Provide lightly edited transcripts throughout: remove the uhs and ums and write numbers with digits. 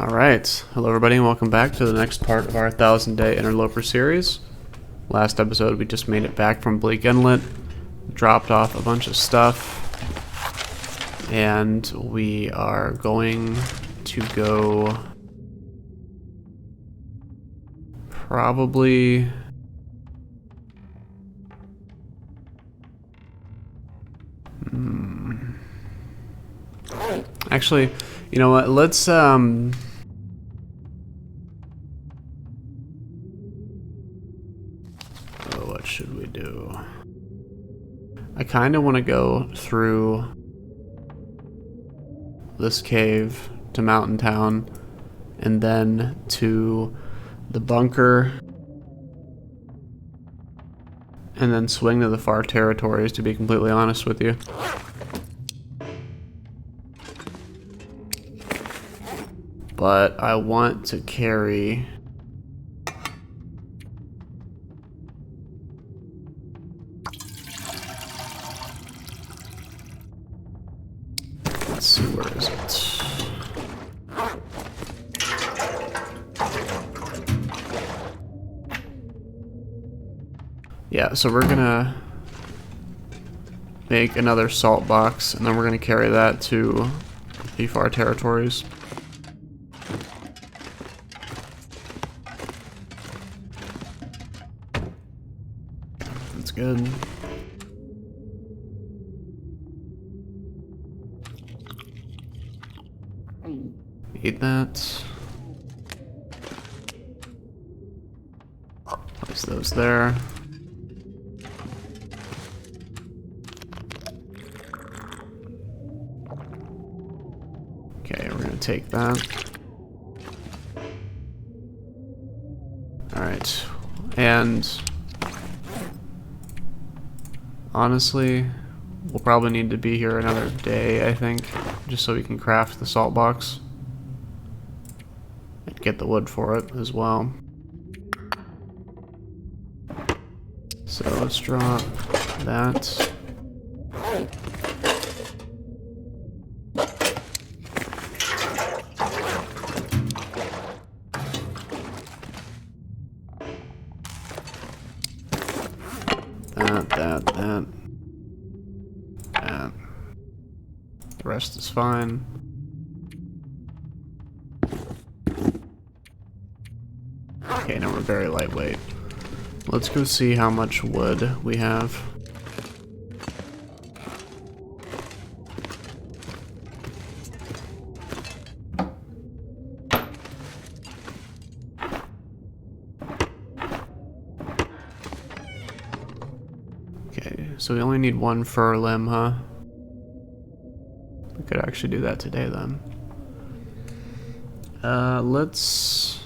Alright, hello everybody and welcome back to the next part of our 1000-day Interloper series. Last episode we just made it back from Bleak Inlet, dropped off a bunch of stuff, and we are going to go probably actually, you know what, let's what should we do? I kind of want to go through this cave to Mountain Town and then to the bunker and then swing to the far territories, to be completely honest with you. But I want to carry let's see, where is it? Yeah, so we're gonna make another salt box and then we're gonna carry that to the far territories. That's good. Eat that. Place those there. Okay, we're gonna take that. Alright. And honestly, we'll probably need to be here another day, I think, just so we can craft the salt box and get the wood for it as well. So let's drop that. That. The rest is fine. Okay, now we're very lightweight. Let's go see how much wood we have. Okay, so we only need one fir limb, huh? We could actually do that today then. Let's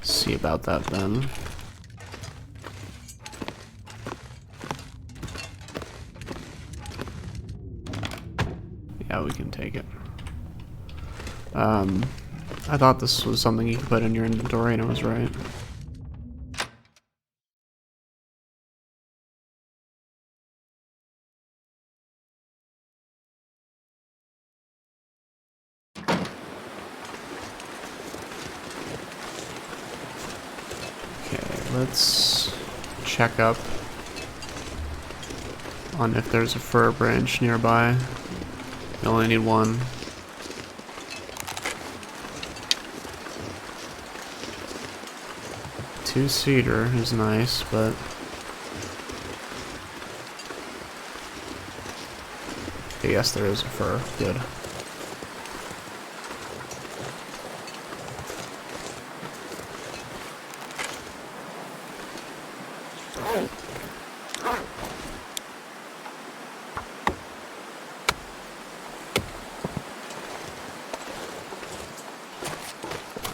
see about that then. Yeah, we can take it. I thought this was something you could put in your inventory and it was right. Let's check up on if there's a fir branch nearby. You only need one. Two cedar is nice, but okay, yes, there is a fir. Good.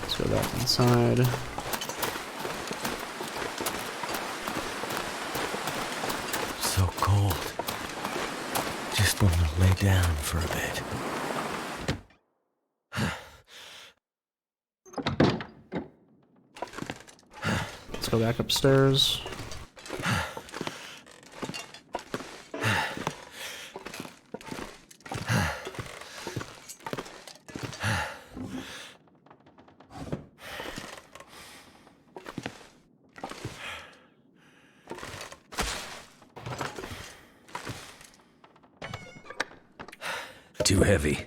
Let's go back inside. So cold. Just want to lay down for a bit. Let's go back upstairs. too heavy.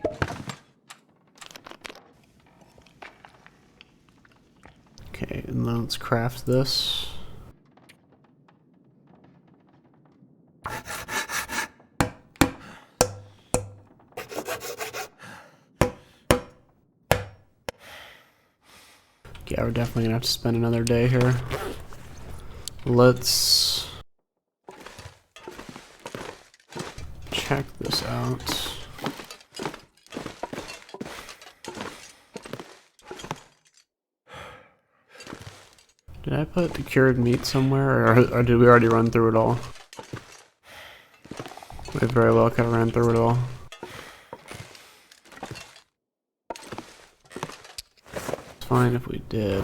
Okay, and then let's craft this. Yeah, we're definitely gonna have to spend another day here. Let's check this out. Did I put the cured meat somewhere, or did we already run through it all? We very well could have ran through it all. It's fine if we did.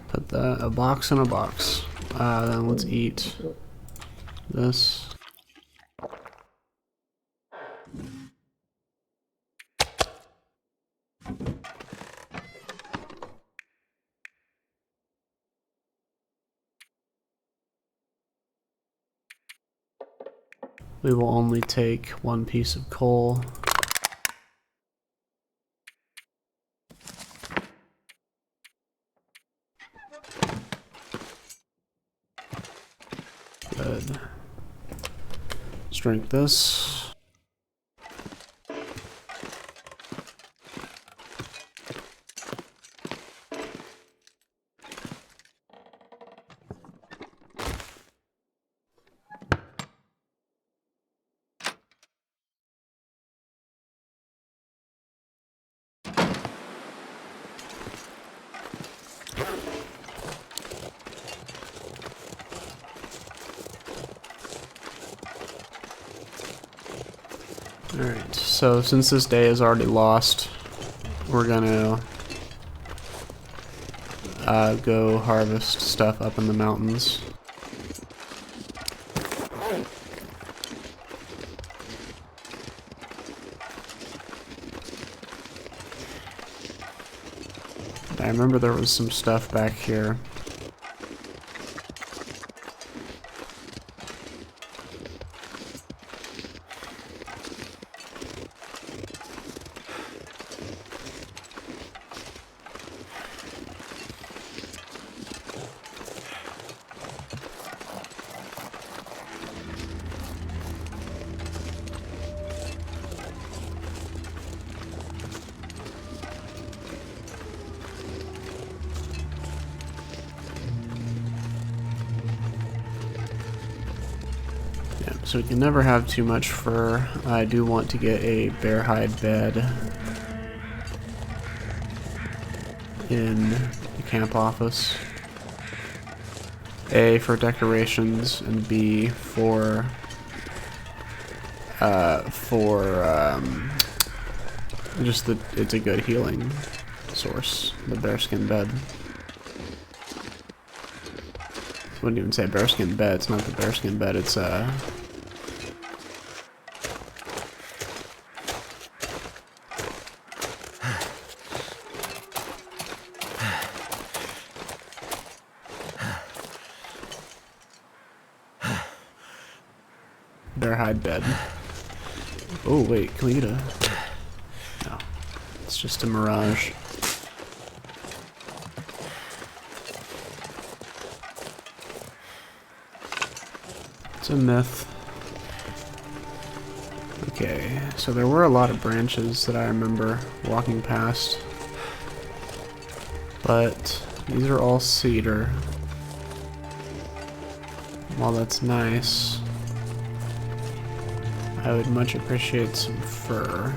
Put a box in a box. Then let's eat this. We will only take one piece of coal. Good. Let's drink this. Alright, so since this day is already lost, we're gonna go harvest stuff up in the mountains. I remember there was some stuff back here. So we can never have too much fur. I do want to get a bear hide bed in the camp office. A, for decorations, and B, for just that it's a good healing source, the bearskin bed. Wouldn't even say bearskin bed, it's not the bearskin bed, it's bear hide bed. Oh wait, can we eat a... No, it's just a mirage. It's a myth. Okay, so there were a lot of branches that I remember walking past, but these are all cedar. While that's nice, I would much appreciate some fur.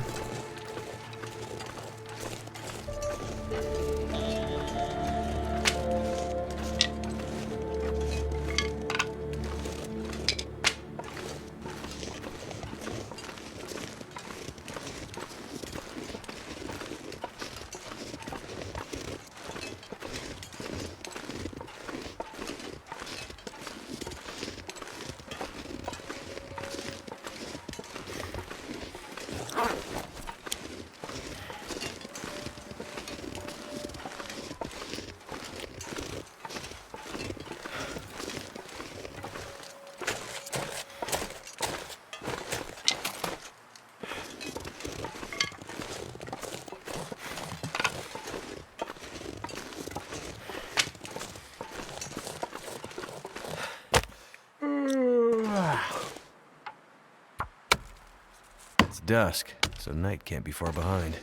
dusk, so night can't be far behind.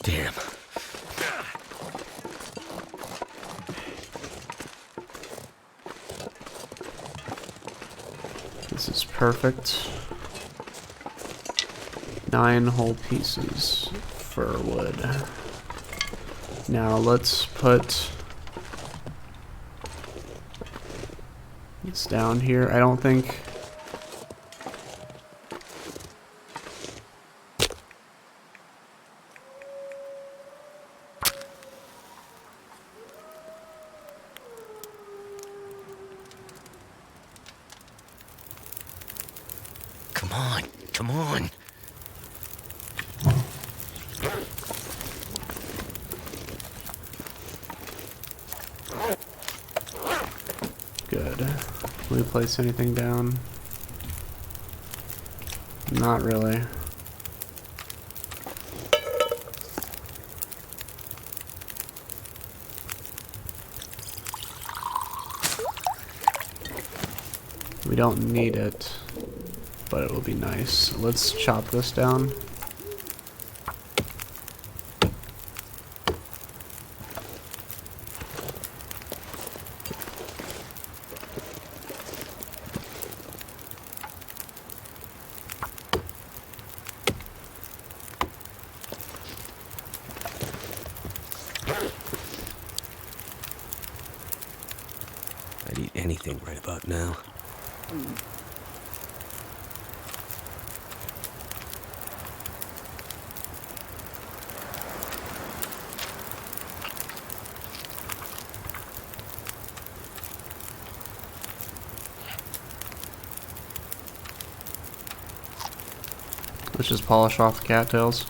Damn. This is perfect. 9 whole pieces for wood. Now let's put this down here. I don't think... Come on, come on. Good. Can we place anything down? Not really. We don't need it, but it will be nice. Let's chop this down. I'd eat anything right about now. Let's just polish off the cattails.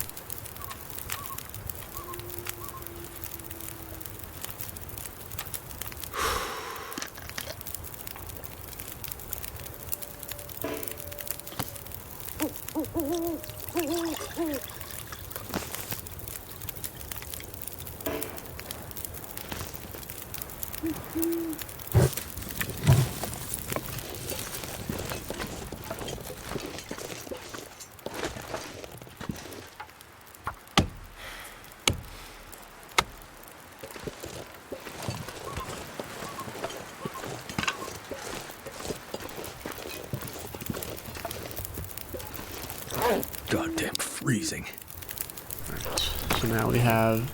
Goddamn freezing. Right. So now we have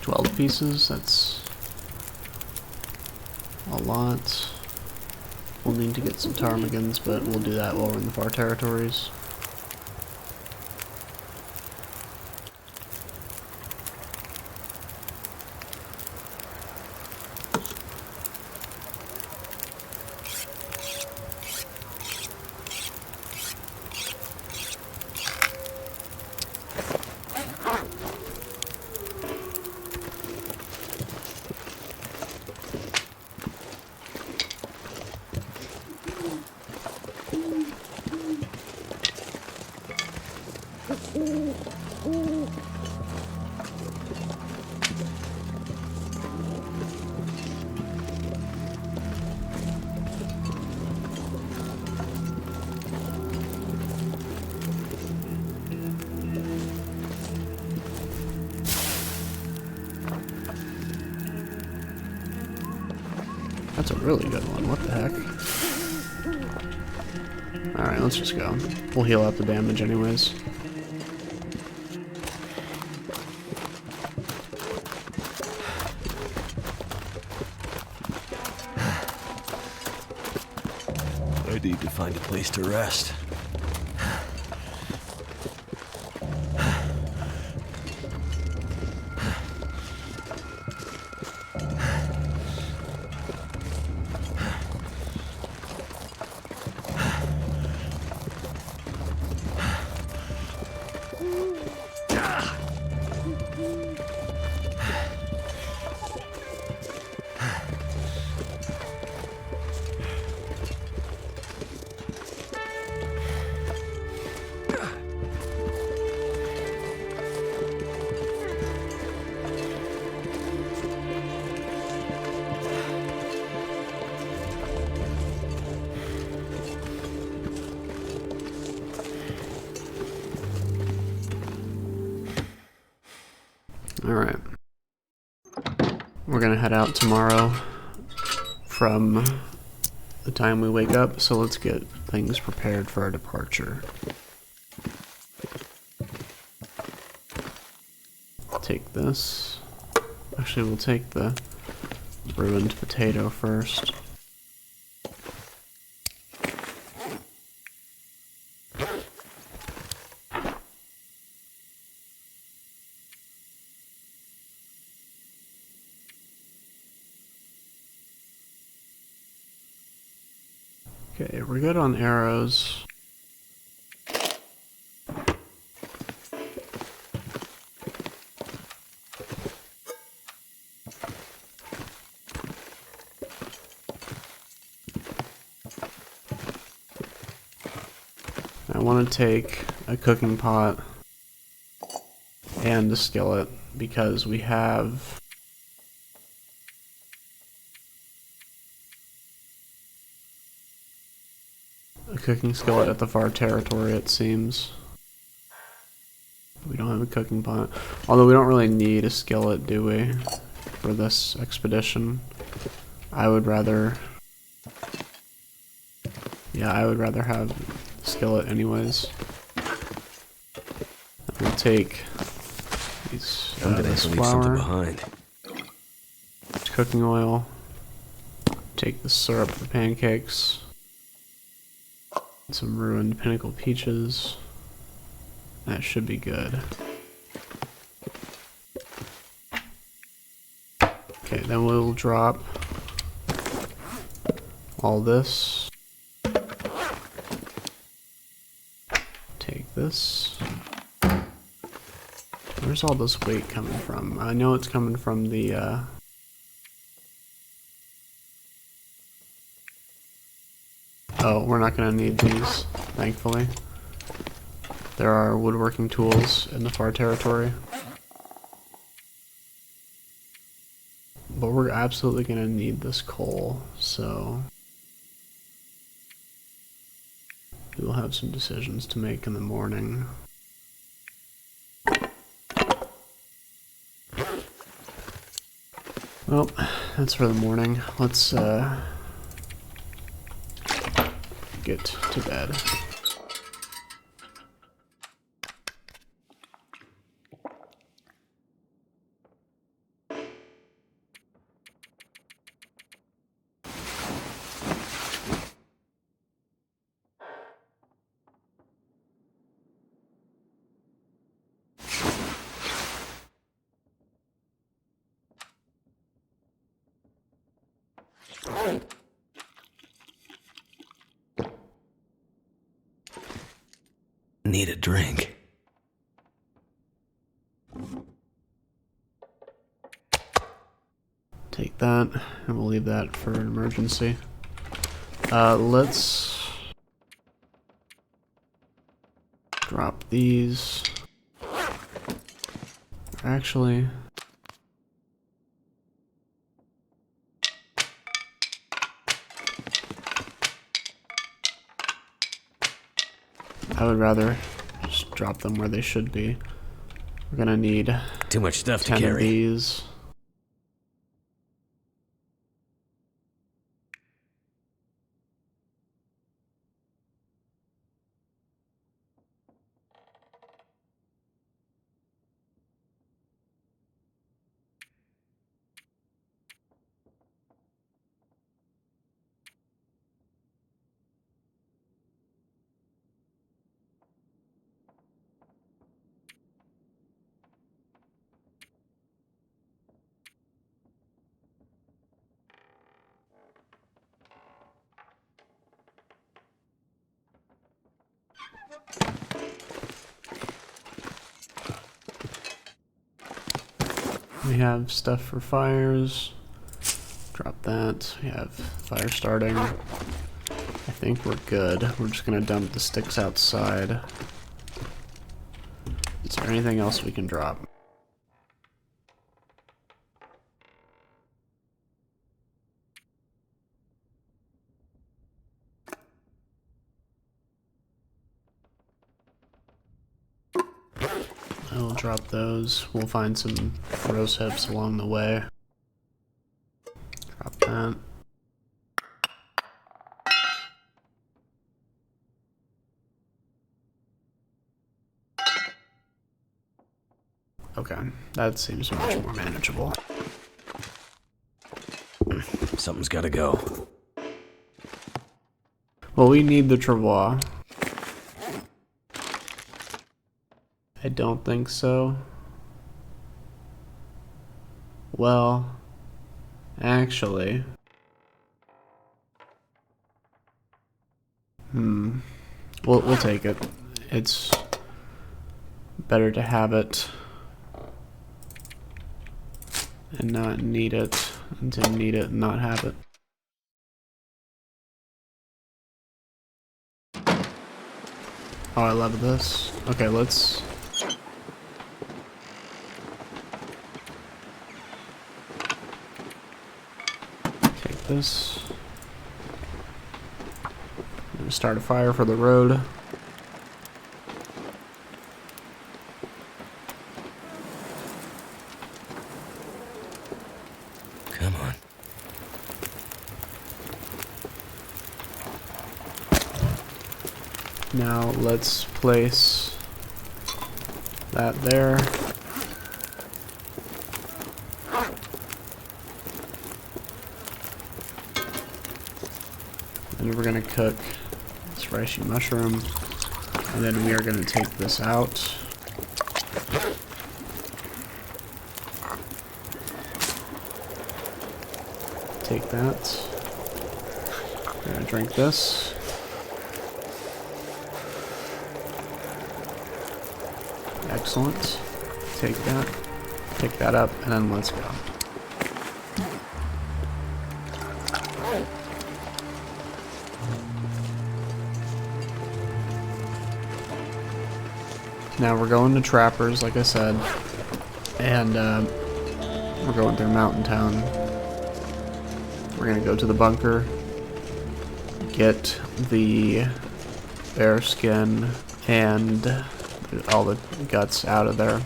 12 pieces. That's a lot. We'll need to get some ptarmigans, but we'll do that while we're in the far territories. That's a really good one. What the heck? Alright, let's just go. We'll heal up the damage anyways. I need to find a place to rest. Alright. We're gonna head out tomorrow from the time we wake up, so let's get things prepared for our departure. Take this. Actually, we'll take the ruined potato first. Okay, we're good on arrows. I want to take a cooking pot and a skillet because we have a cooking skillet at the far territory, it seems. We don't have a cooking pot. Although we don't really need a skillet, do we? For this expedition. I would rather... Yeah, I would rather have the skillet anyways. We'll take these, I'm gonna this have to leave something flour, behind. cooking oil, take the syrup for pancakes, some ruined pinnacle peaches. That should be good. Okay, then we'll drop all this. Take this. Where's all this weight coming from? I know it's coming from the, Oh, we're not gonna need these, thankfully. There are woodworking tools in the far territory. But we're absolutely gonna need this coal, so... we will have some decisions to make in the morning. Well, that's for the morning. Let's, get to bed. Need a drink. Take that, and we'll leave that for an emergency. Let's drop these. Actually, I would rather just drop them where they should be. We're gonna need Too much stuff to 10 of carry. these. We have stuff for fires. Drop that. We have fire starting. I think we're good. We're just gonna dump the sticks outside. Is there anything else we can drop? I'll drop those. We'll find some rose hips along the way. Drop that. Okay, that seems much more manageable. Something's gotta go. Well, we need the travois. I don't think so. Well, actually. We'll take it. It's better to have it and not need it than to need it and not have it. Oh, I love this. Okay, let's... take this. I'm gonna start a fire for the road. Come on. Now let's place that there. And we're gonna cook this reishi mushroom, and then we are gonna take this out. Take that. We're gonna drink this. Excellent. Take that. Pick that up, and then let's go. Now we're going to Trappers, like I said, and we're going through Mountain Town. We're gonna go to the bunker, get the bear skin and all the guts out of there.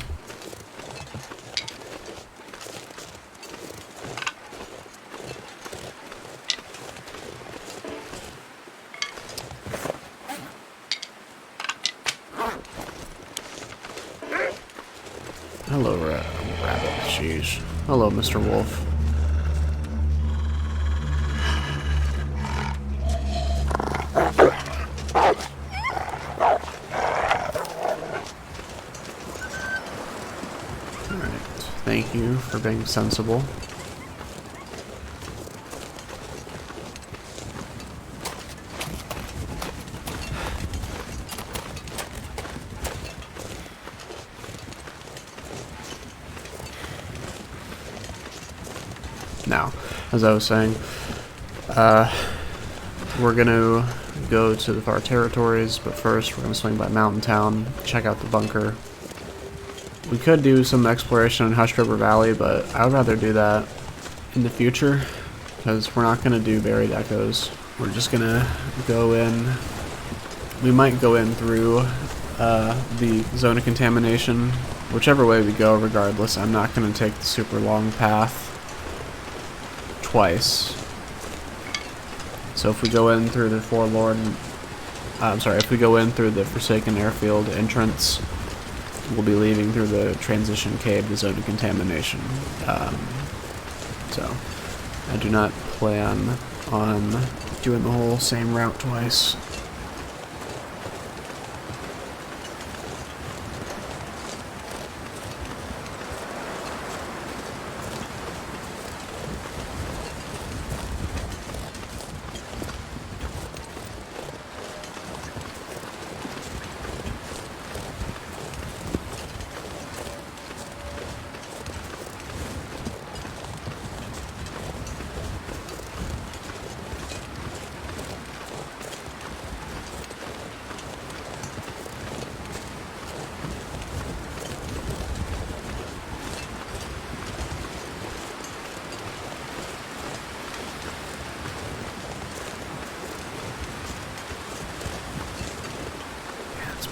Hello, rabbit. Jeez. Hello, Mr. Wolf. Thank you for being sensible. Now, as I was saying, we're gonna go to the far territories, but first we're gonna swing by Mountain Town, check out the bunker. We could do some exploration in Hush River Valley, but I would rather do that in the future, because we're not going to do buried echoes. We're just going to go in. We might go in through the zone of contamination. Whichever way we go, regardless, I'm not going to take the super long path twice. So if we go in through the if we go in through the Forsaken Airfield entrance, we'll be leaving through the transition cave, the zone of contamination. So I do not plan on doing the whole same route twice.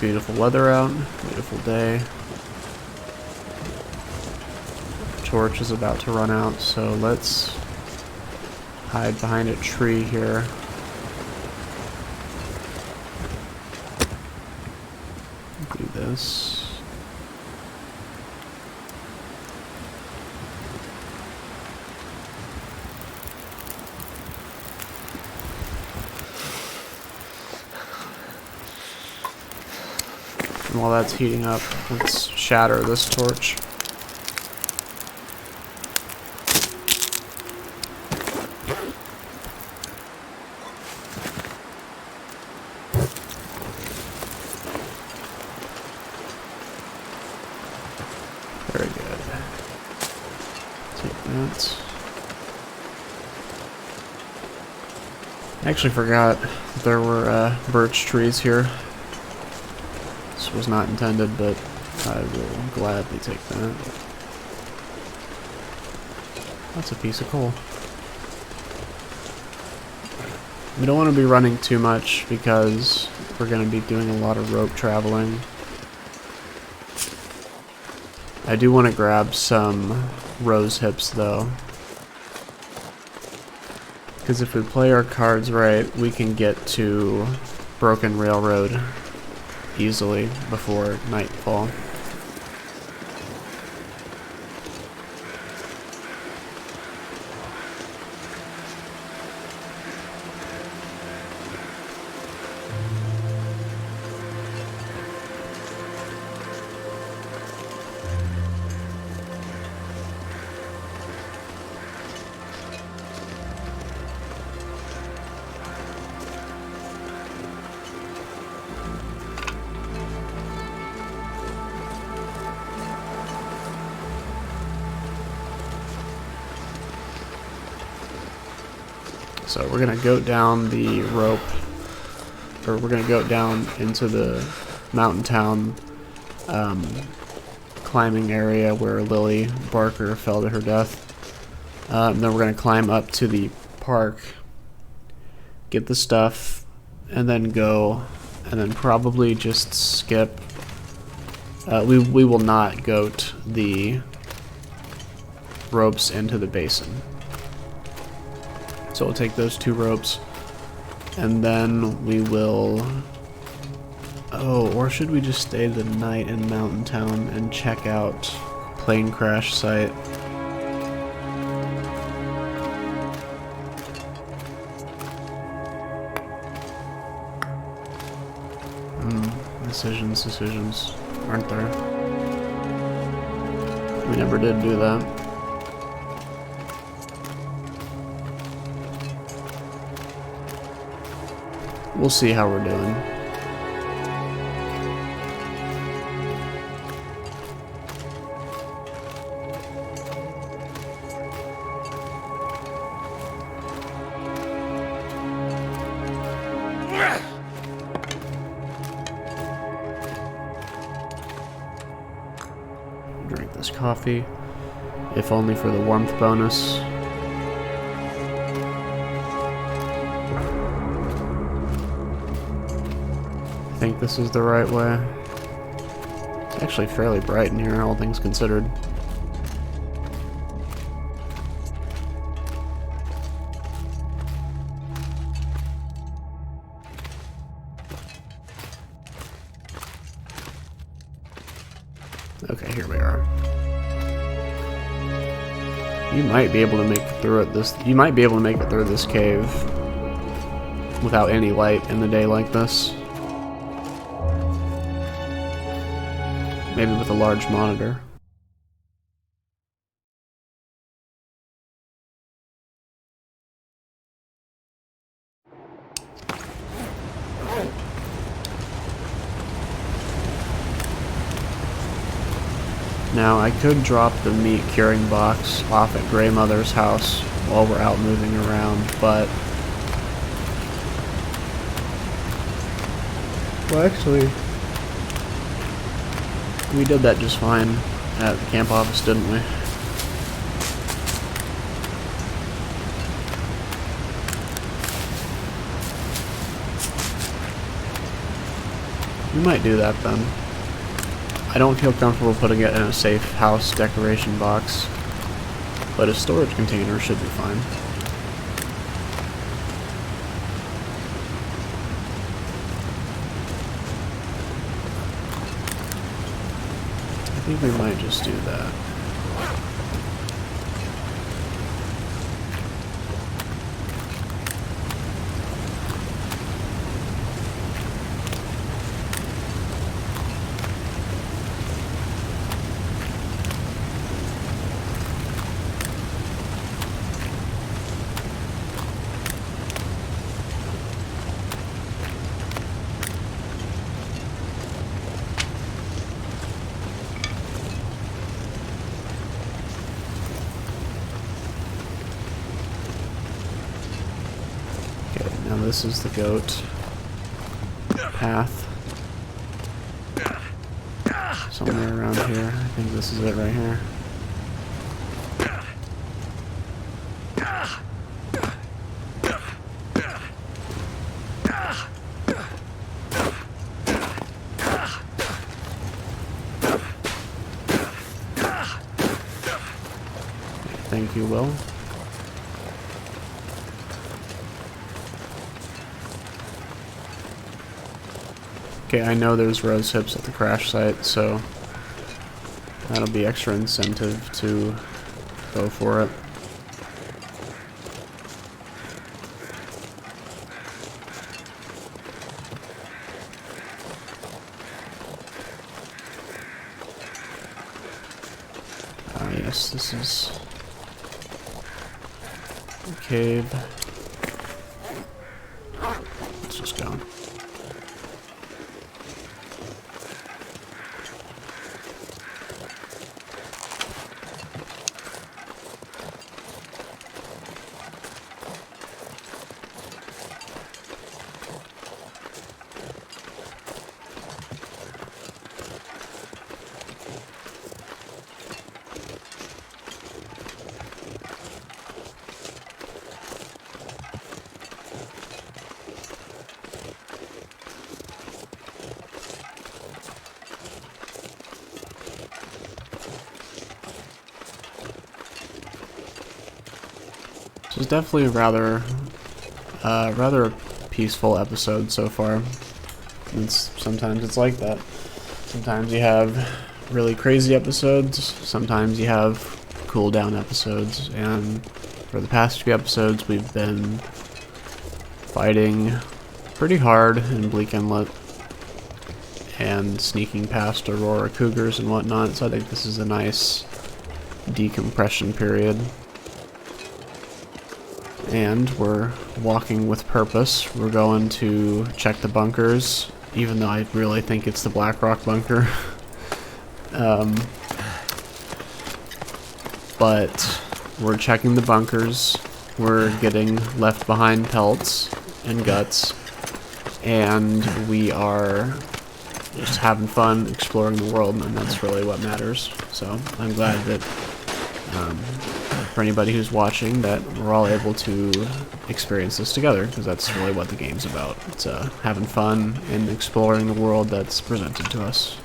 Beautiful weather out, beautiful day. torch is about to run out, so let's hide behind a tree here. Do this. And while that's heating up, let's shatter this torch. Very good. Take that. I actually forgot there were birch trees here. This was not intended, but I will gladly take that. That's a piece of coal. We don't want to be running too much because we're going to be doing a lot of rope traveling. I do want to grab some rose hips though, because if we play our cards right, we can get to Broken Railroad easily before nightfall. So we're gonna go down the rope, or we're gonna go down into the mountain town climbing area where Lily Barker fell to her death. Then we're gonna climb up to the park, get the stuff, and then go, and then probably just skip. We will not goat the ropes into the basin. So we'll take those 2 ropes, and then we will... Oh, or should we just stay the night in Mountain Town and check out plane crash site? Decisions, aren't there? We never did do that. We'll see how we're doing. Drink this coffee, if only for the warmth bonus. I think this is the right way. It's actually fairly bright in here, all things considered. Okay, here we are. You might be able to make it through it this. You might be able to make it through this cave without any light in the day like this. Maybe with a large monitor. Now, I could drop the meat curing box off at Grey Mother's house while we're out moving around, but... Well, actually... we did that just fine at the camp office, didn't we? We might do that then. I don't feel comfortable putting it in a safe house decoration box. But a storage container should be fine. I think we might just do that. Now this is the goat path. Somewhere around here. I think this is it right here. Thank you, Will. Okay, I know there's rose hips at the crash site, so that'll be extra incentive to go for it. Yes, this is the cave. Let's just go. This is definitely a rather peaceful episode so far. Sometimes it's like that. Sometimes you have really crazy episodes, sometimes you have cool down episodes, and for the past few episodes we've been fighting pretty hard in Bleak Inlet and sneaking past Aurora cougars and whatnot, so I think this is a nice decompression period. And we're walking with purpose. We're going to check the bunkers, even though I really think it's the Black Rock bunker. But we're checking the bunkers. We're getting left behind pelts and guts. And we are just having fun exploring the world, and that's really what matters. So I'm glad that for anybody who's watching, that we're all able to experience this together, because that's really what the game's about. It's having fun and exploring the world that's presented to us.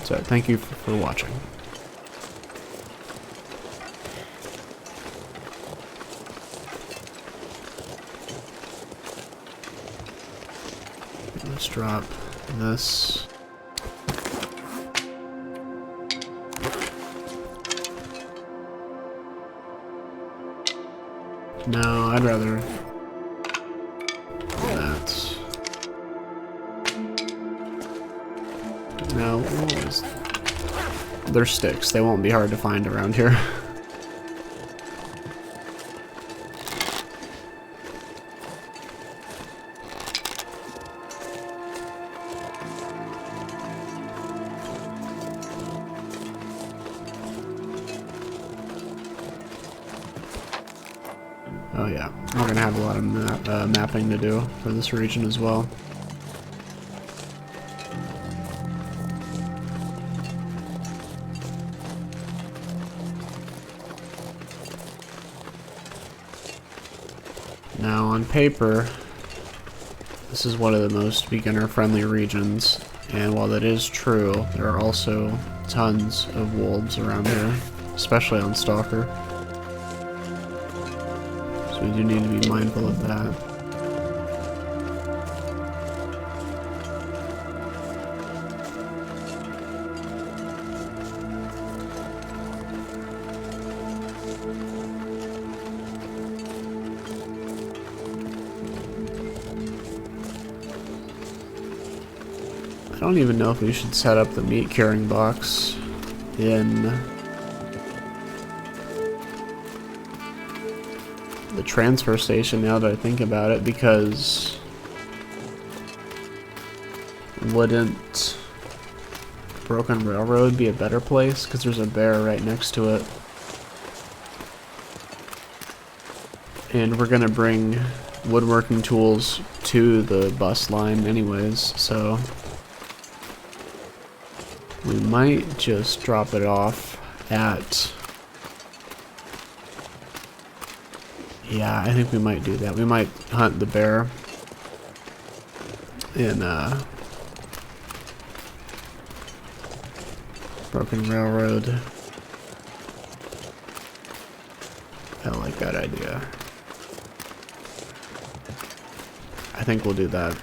So thank you for watching. Let's drop this. No, I'd rather do that. No, they're sticks. They won't be hard to find around here. Oh yeah, we're gonna have a lot of mapping to do for this region as well. Now on paper, this is one of the most beginner-friendly regions, and while that is true, there are also tons of wolves around here, especially on Stalker. So we do need to be mindful of that. I don't even know if we should set up the meat curing box in the transfer station now that I think about it, because wouldn't Broken Railroad be a better place? Because there's a bear right next to it. And we're gonna bring woodworking tools to the bus line anyways, so we might just drop it off at... Yeah, I think we might do that. We might hunt the bear in Broken Railroad. I like that idea. I think we'll do that.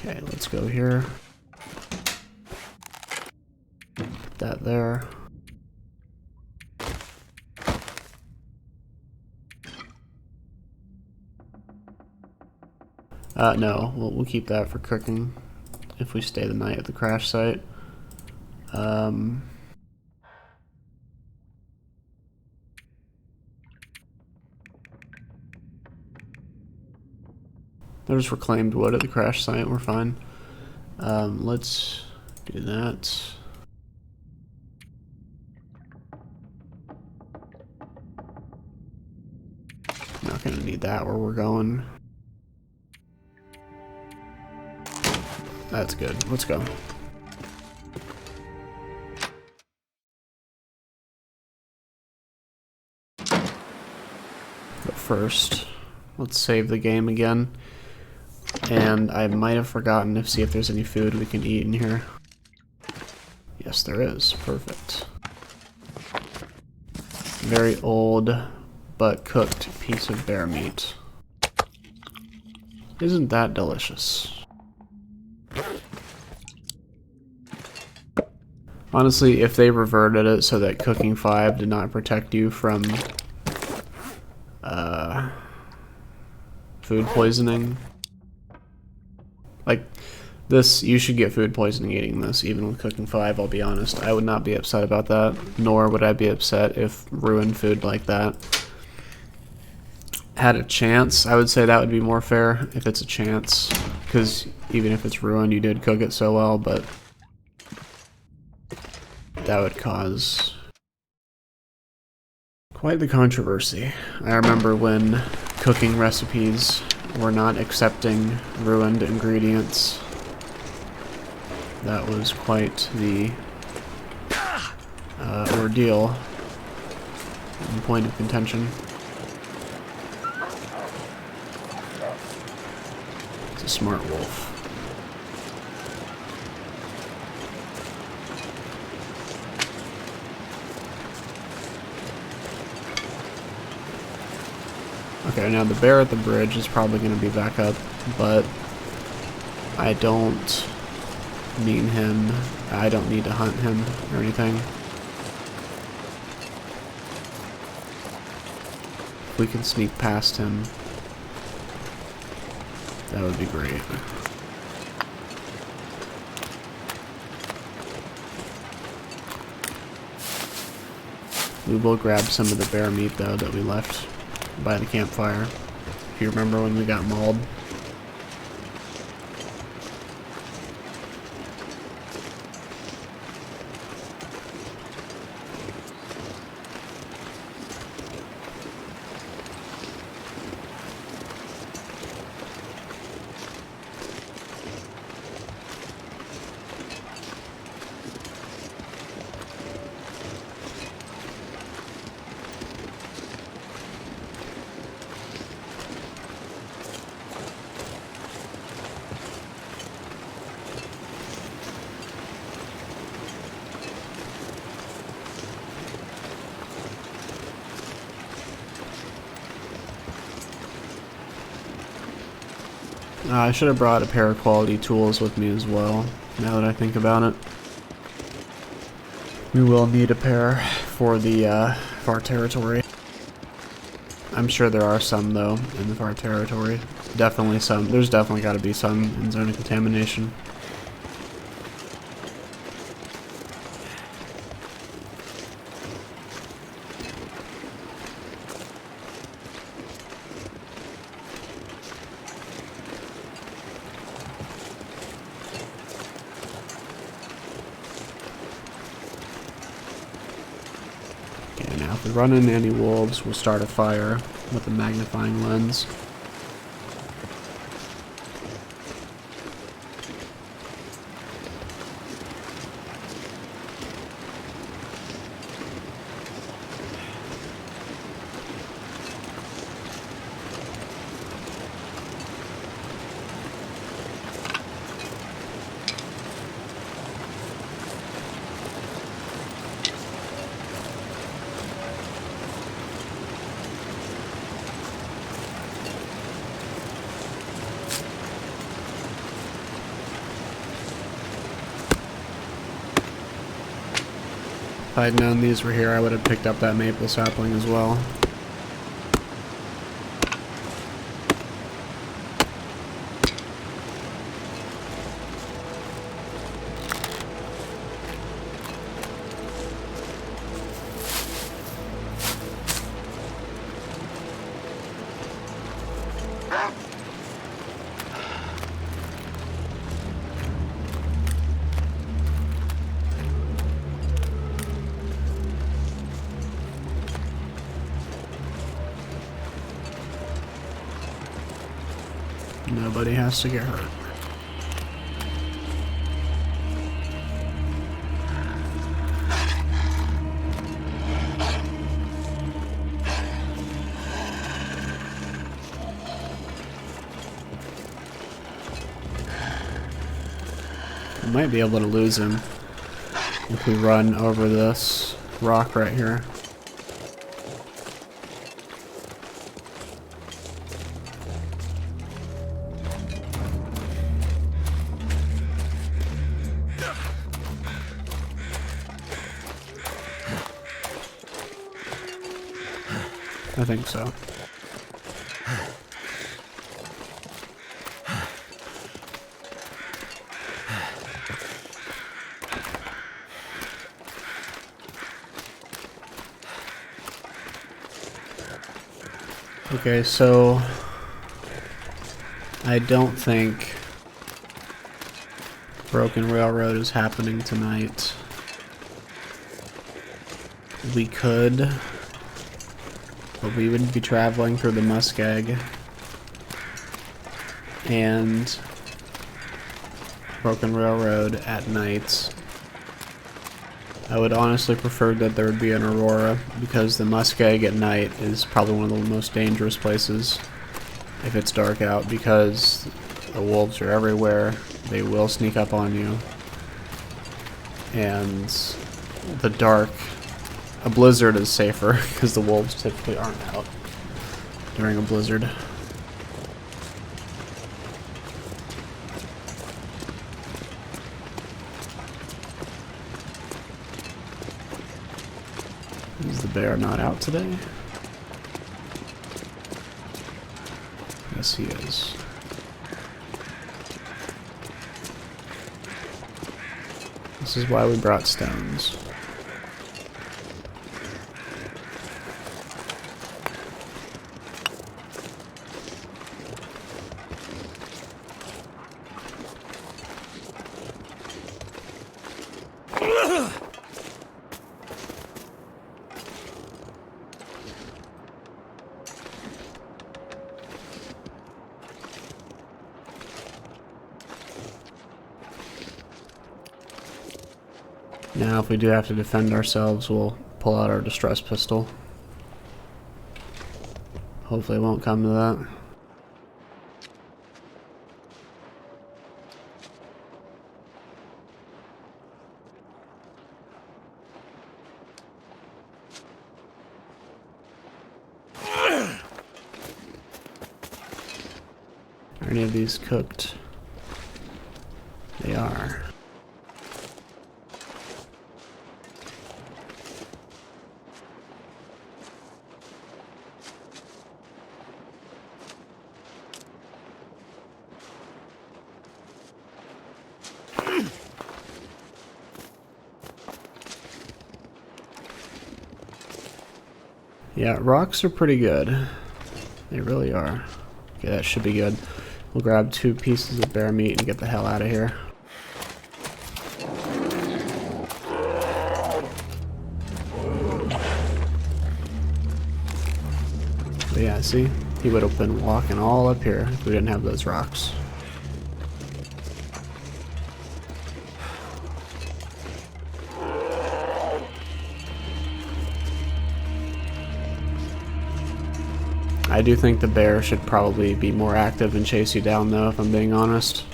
Okay, let's go here. Put that there. No, we'll keep that for cooking if we stay the night at the crash site. There's reclaimed wood at the crash site, we're fine. Let's do that. Not gonna need that where we're going. That's good. Let's go. But first, let's save the game again. And I might have forgotten to see if there's any food we can eat in here. Yes, there is. Perfect. Very old but cooked piece of bear meat. Isn't that delicious? Honestly, if they reverted it so that cooking 5 did not protect you from food poisoning, like this, you should get food poisoning eating this, even with cooking 5, I'll be honest. I would not be upset about that, nor would I be upset if ruined food like that had a chance. I would say that would be more fair if it's a chance, because even if it's ruined, you did cook it so well, but that would cause quite the controversy. I remember when cooking recipes were not accepting ruined ingredients. That was quite the ordeal and point of contention. It's a smart wolf. Okay, now the bear at the bridge is probably going to be back up, but I don't need to hunt him or anything. If we can sneak past him, that would be great. We will grab some of the bear meat though that we left by the campfire. If you remember when we got mauled. I should have brought a pair of quality tools with me as well, now that I think about it. We will need a pair for the far territory. I'm sure there are some, though, in the far territory. Definitely some. There's definitely got to be some in zone of contamination. Okay, now if we run into any wolves, we'll start a fire with a magnifying lens. If I had known these were here, I would have picked up that maple sapling as well. Nobody has to get hurt. We might be able to lose him if we run over this rock right here. I think so. Okay, so I don't think Broken Railroad is happening tonight. We could, but we would be traveling through the Muskeg and Broken Railroad at night. I would honestly prefer that there would be an Aurora, because the Muskeg at night is probably one of the most dangerous places if it's dark out, because the wolves are everywhere, they will sneak up on you, and the dark, a blizzard is safer because the wolves typically aren't out during a blizzard. Is the bear not out today? Yes, he is. This is why we brought stones. Now, if we do have to defend ourselves, we'll pull out our distress pistol. Hopefully it won't come to that. Are any of these cooked? They are. Yeah, rocks are pretty good. They really are. Okay, that should be good. We'll grab 2 pieces of bear meat and get the hell out of here. But yeah, see? He would have been walking all up here if we didn't have those rocks. I do think the bear should probably be more active and chase you down, though, if I'm being honest.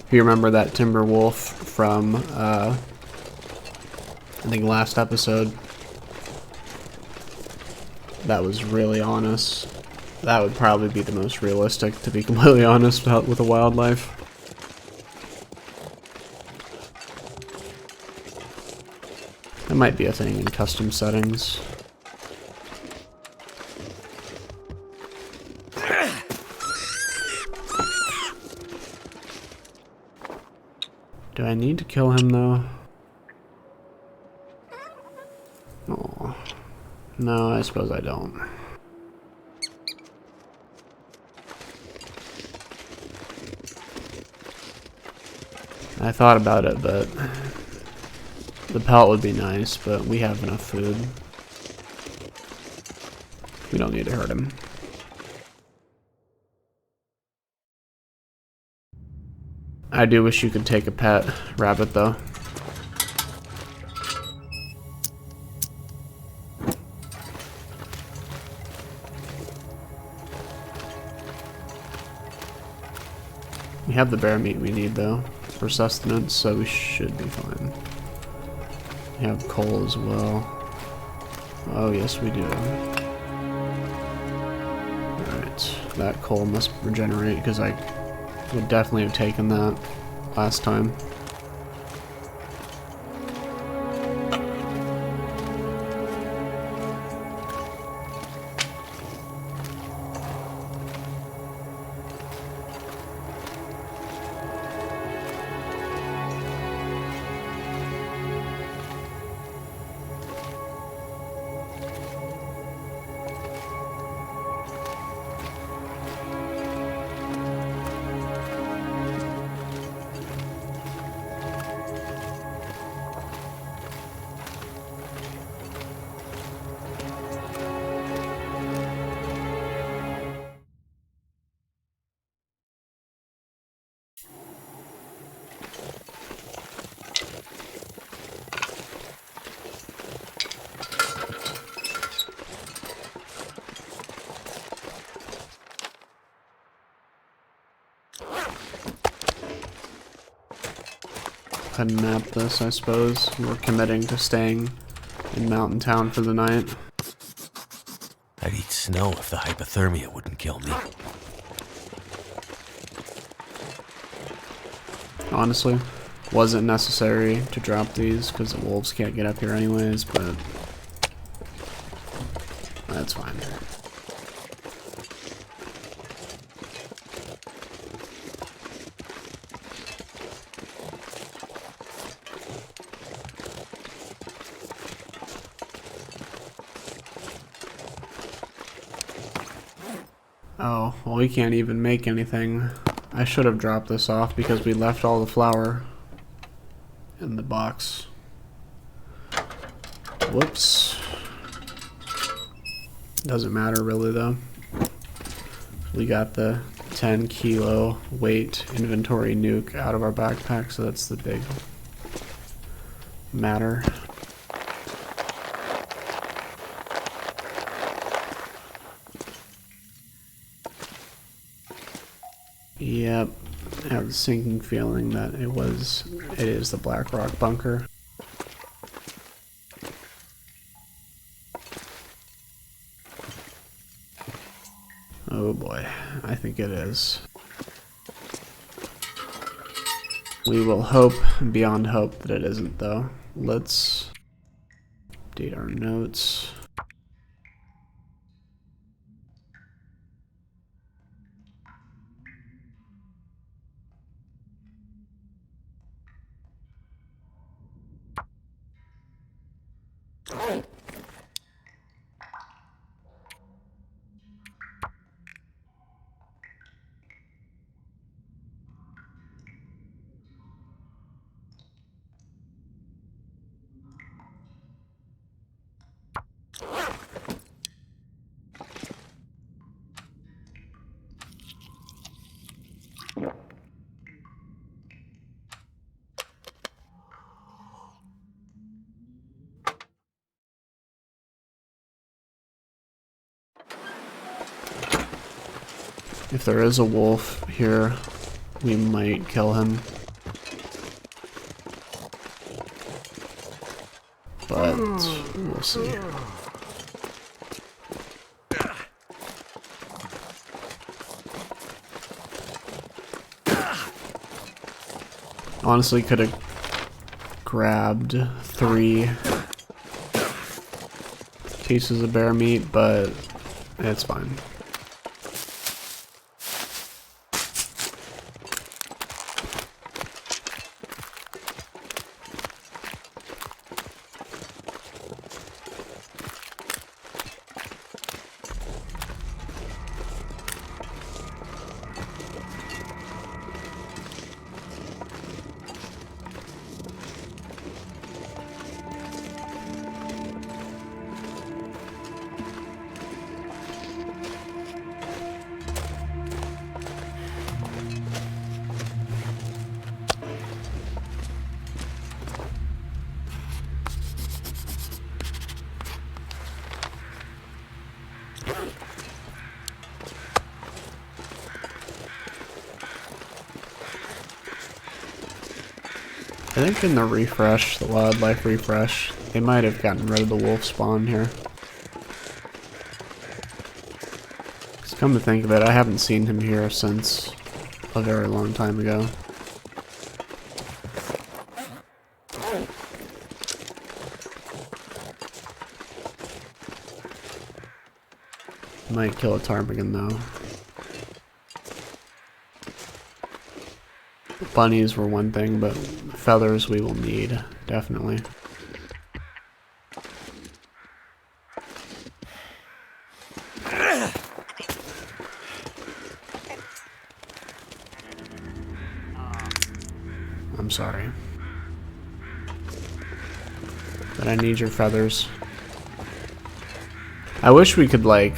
If you remember that timber wolf from, I think last episode, that was really honest. That would probably be the most realistic, to be completely honest, with the wildlife. That might be a thing in custom settings. Do I need to kill him, though? Oh. No, I suppose I don't. I thought about it, but the pelt would be nice, but we have enough food. We don't need to hurt him. I do wish you could take a pet rabbit, though. We have the bear meat we need, though, for sustenance, so we should be fine. We have coal as well. Oh, yes, we do. Alright, that coal must regenerate, because I would definitely have taken that last time. Go ahead and map this, I suppose. We're committing to staying in Mountain Town for the night. I'd eat snow if the hypothermia wouldn't kill me. Honestly, wasn't necessary to drop these because the wolves can't get up here anyways, but that's fine. Oh, well, we can't even make anything. I should have dropped this off because we left all the flour in the box. Whoops. Doesn't matter really, though. We got the 10 kilo weight inventory nuke out of our backpack, so that's the big matter. Yep, I have the sinking feeling that it is the Black Rock bunker. Oh boy, I think it is. We will hope beyond hope that it isn't, though. Let's update our notes. If there is a wolf here, we might kill him. But we'll see. Honestly, could have grabbed 3 pieces of bear meat, but it's fine. I think in the refresh, the wildlife refresh, they might have gotten rid of the wolf spawn here. Just come to think of it, I haven't seen him here since a very long time ago. Might kill a ptarmigan though. Bunnies were one thing, but feathers we will need, definitely. I'm sorry. But I need your feathers. I wish we could, like,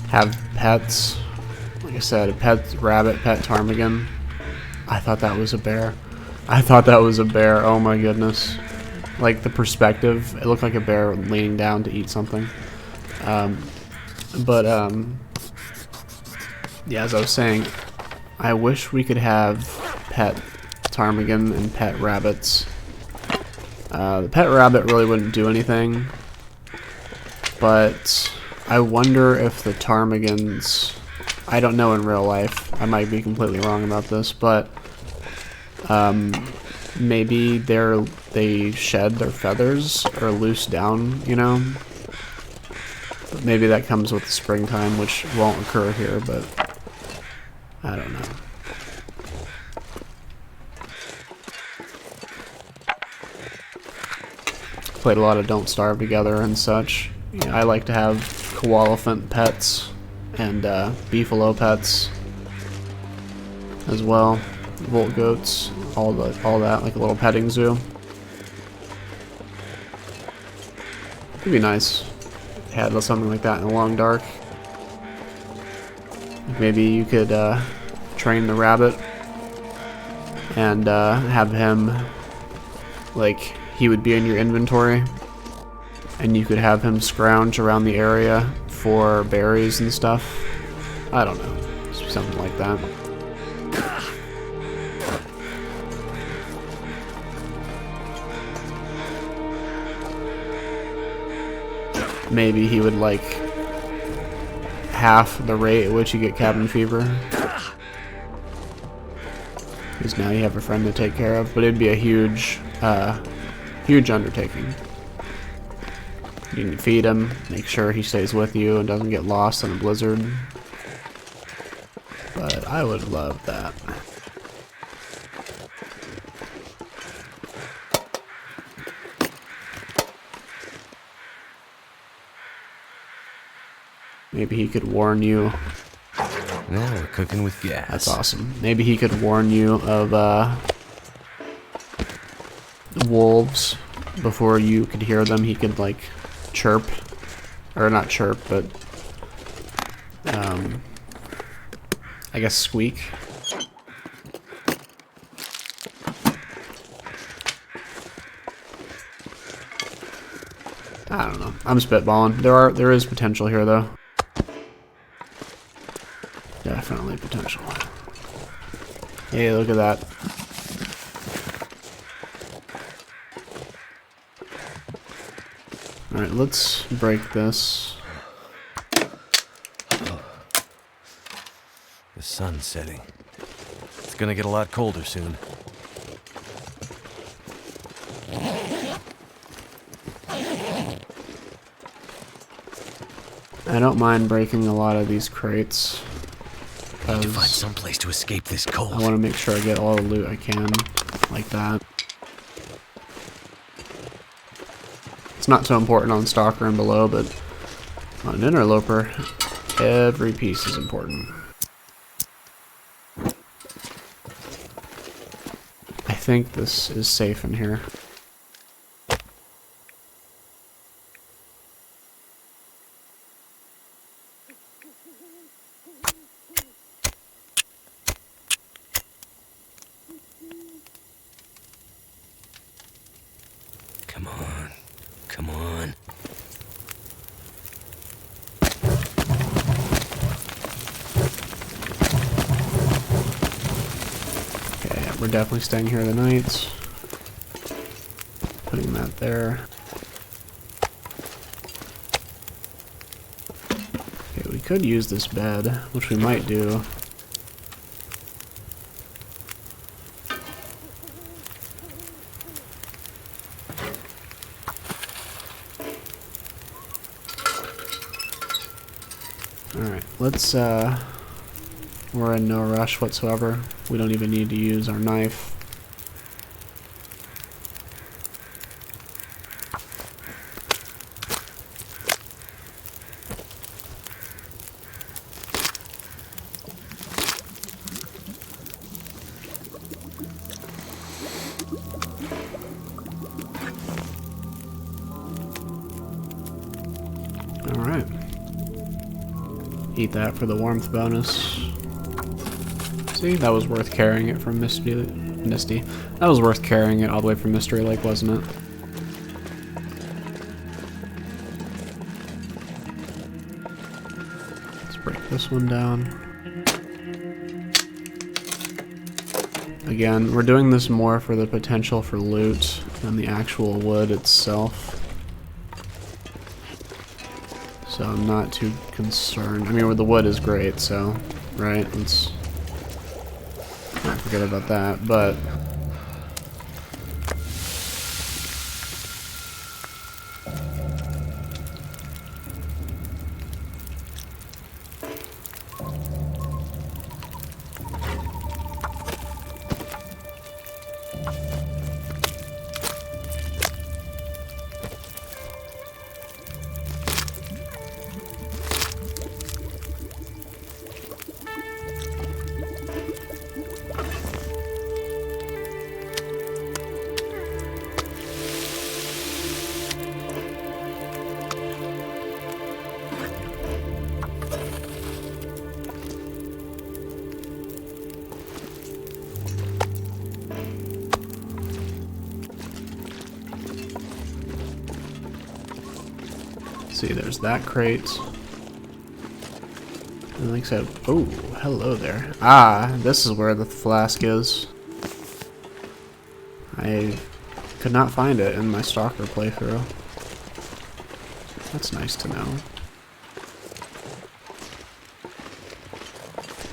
have pets. Like I said, a pet rabbit, pet ptarmigan. I thought that was a bear. I thought that was a bear. Oh my goodness. Like the perspective, it looked like a bear leaning down to eat something. Yeah, as I was saying, I wish we could have pet ptarmigan and pet rabbits. The pet rabbit really wouldn't do anything, but I wonder if the ptarmigans, I don't know in real life, I might be completely wrong about this, but maybe they shed their feathers or loose down, you know? But maybe that comes with the springtime, which won't occur here, but I don't know. Played a lot of Don't Starve Together and such. Yeah, I like to have koalefant pets and beefalo pets as well. Volt goats, all that, like a little petting zoo. It'd be nice to have something like that in the long dark. Maybe you could train the rabbit and have him, like, he would be in your inventory, and you could have him scrounge around the area for berries and stuff. I don't know, something like that. Maybe he would like half the rate at which you get cabin fever. Because now you have a friend to take care of, but it'd be a huge, huge undertaking. You can feed him, make sure he stays with you and doesn't get lost in a blizzard. But I would love that. Maybe he could warn you. Now we're cooking with gas. That's awesome. Maybe he could warn you of wolves before you could hear them. He could like chirp, or not chirp, but I guess squeak. I don't know. I'm spitballing. There is potential here though. Definitely potential. Hey, look at that. Alright, let's break this. The sun's setting. It's gonna get a lot colder soon. I don't mind breaking a lot of these crates. I need to find some place to escape this cold. I want to make sure I get all the loot I can, like that. It's not so important on Stalker and below, but on an Interloper, every piece is important. I think this is safe in here. Come on. Come on. Okay, we're definitely staying here the night. Putting that there. Okay, we could use this bed, which we might do. Alright, let's, we're in no rush whatsoever. We don't even need to use our knife. Alright. Eat that for the warmth bonus. See, that was worth carrying it from Misty. That was worth carrying it all the way from Mystery Lake, wasn't it? Let's break this one down. Again, we're doing this more for the potential for loot than the actual wood itself. So I'm not too concerned. I mean, the wood is great, so, right? Let's not forget about that, but see, there's that crate. And like I said, oh, hello there. Ah, this is where the flask is. I could not find it in my Stalker playthrough. That's nice to know.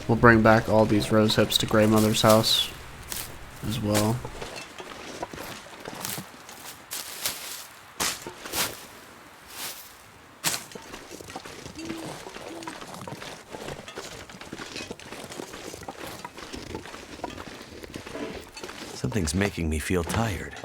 We'll bring back all these rose hips to Grey Mother's house. as well. Something's making me feel tired.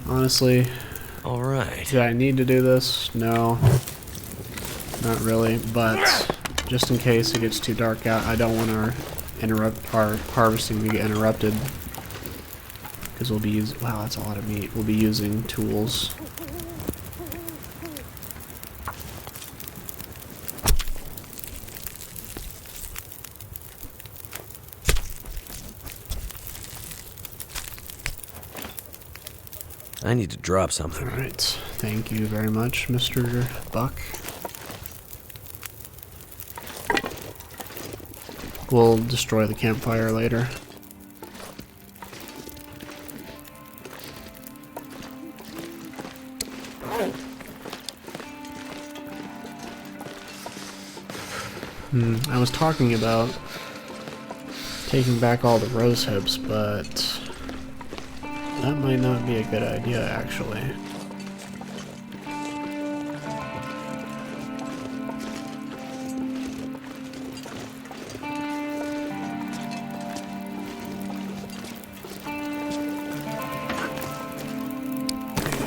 Honestly, All right. did I need to do this? No, not really, but just in case it gets too dark out, I don't want our harvesting to get interrupted, because we'll be using, wow, that's a lot of meat. We'll be using tools. I need to drop something. Alright, thank you very much, Mr. Buck. We'll destroy the campfire later. I was talking about taking back all the rose hips, but that might not be a good idea, actually.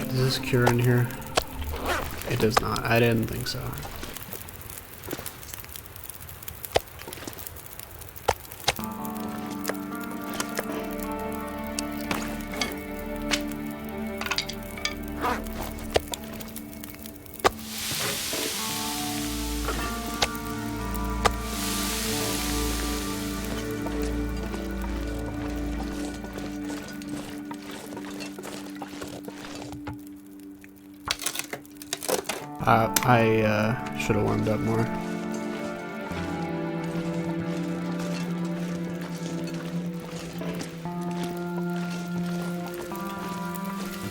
Does this cure in here? It does not. I didn't think so. I should have warmed up more.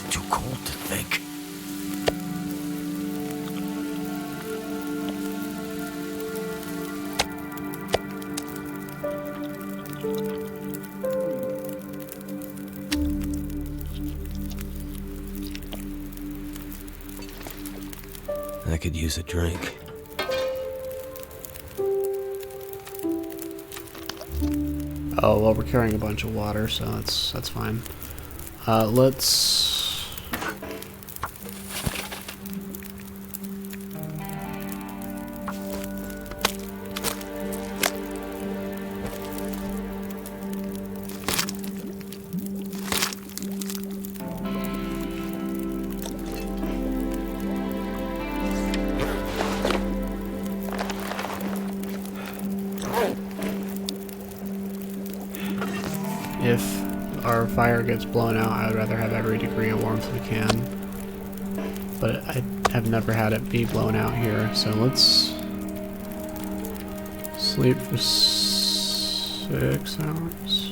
Too cold to think. I could use a drink. Oh, well, we're carrying a bunch of water, so that's fine. Let's... If our fire gets blown out, I would rather have every degree of warmth we can. But I have never had it be blown out here, so let's sleep for 6 hours.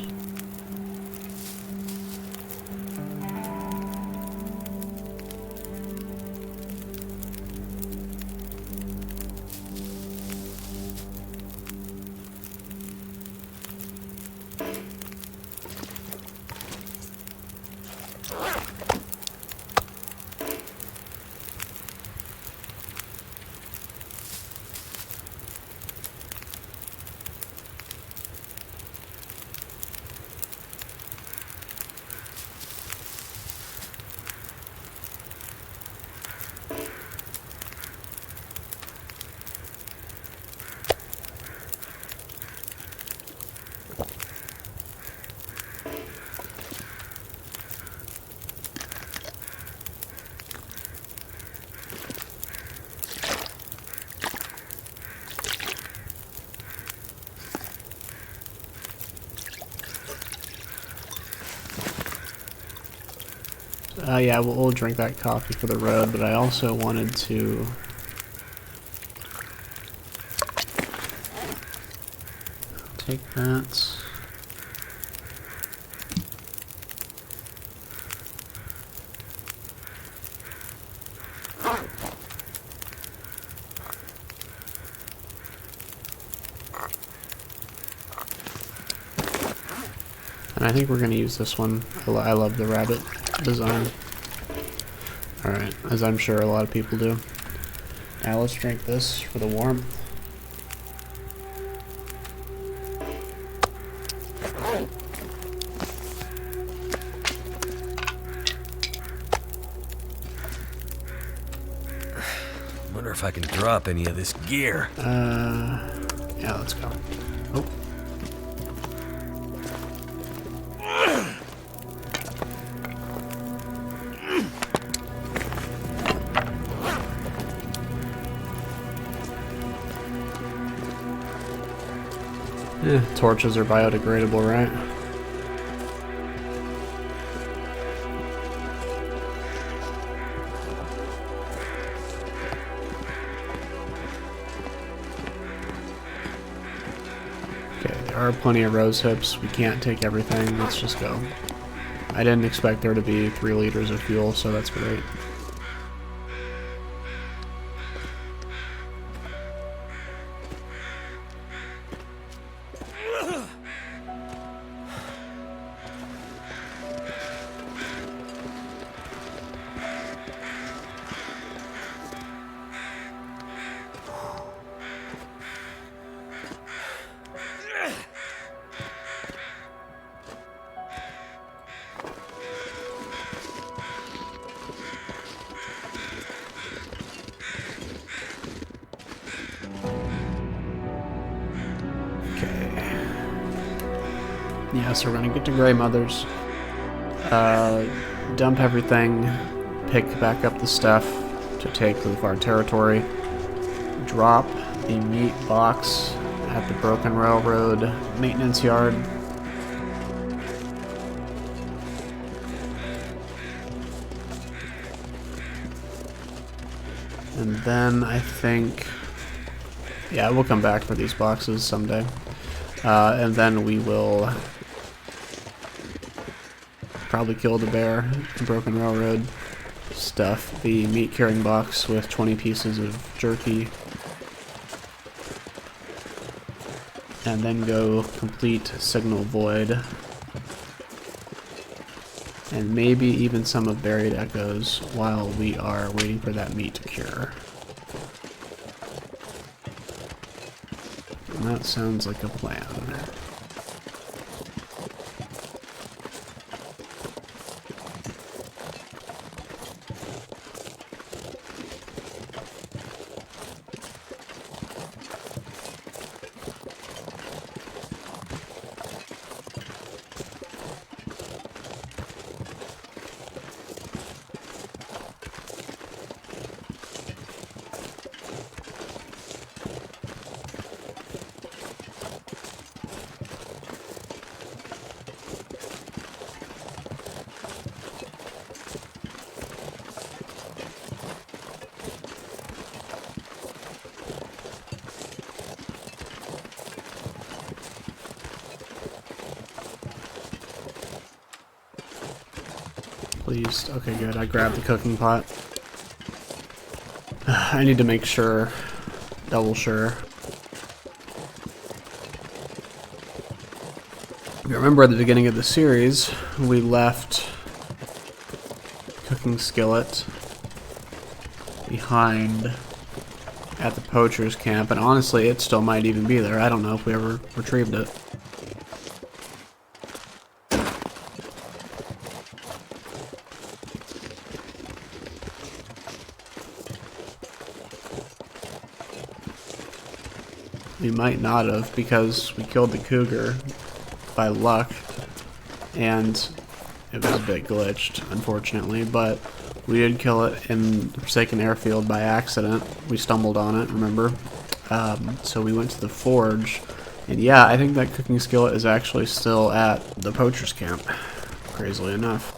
Yeah, we'll drink that coffee for the road, but I also wanted to... take that. And I think we're going to use this one. I love the rabbit design. Alright, as I'm sure a lot of people do. Now let's drink this for the warmth. Wonder if I can drop any of this gear. Yeah, let's go. Oh. Torches are biodegradable, right? Okay, there are plenty of rose hips. We can't take everything. Let's just go. I didn't expect there to be 3 liters of fuel, so that's great. Yeah, so we're gonna get to Grey Mothers, dump everything, pick back up the stuff to take to the far territory, drop the meat box at the Broken Railroad maintenance yard, and then I think, yeah, we'll come back for these boxes someday, and then we will probably kill the bear, the Broken Railroad, stuff the meat carrying box with 20 pieces of jerky, and then go complete Signal Void, and maybe even some of Buried Echoes while we are waiting for that meat to cure. And that sounds like a plan. Please. Okay, good. I grabbed the cooking pot. I need to make sure, double sure. If you remember at the beginning of the series, we left cooking skillet behind at the poacher's camp, and honestly, it still might even be there. I don't know if we ever retrieved it. We might not have, because we killed the cougar by luck, and it was a bit glitched, unfortunately, but we did kill it in the Forsaken Airfield by accident. We stumbled on it, remember? So we went to the forge, and yeah, I think that cooking skillet is actually still at the poacher's camp, crazily enough.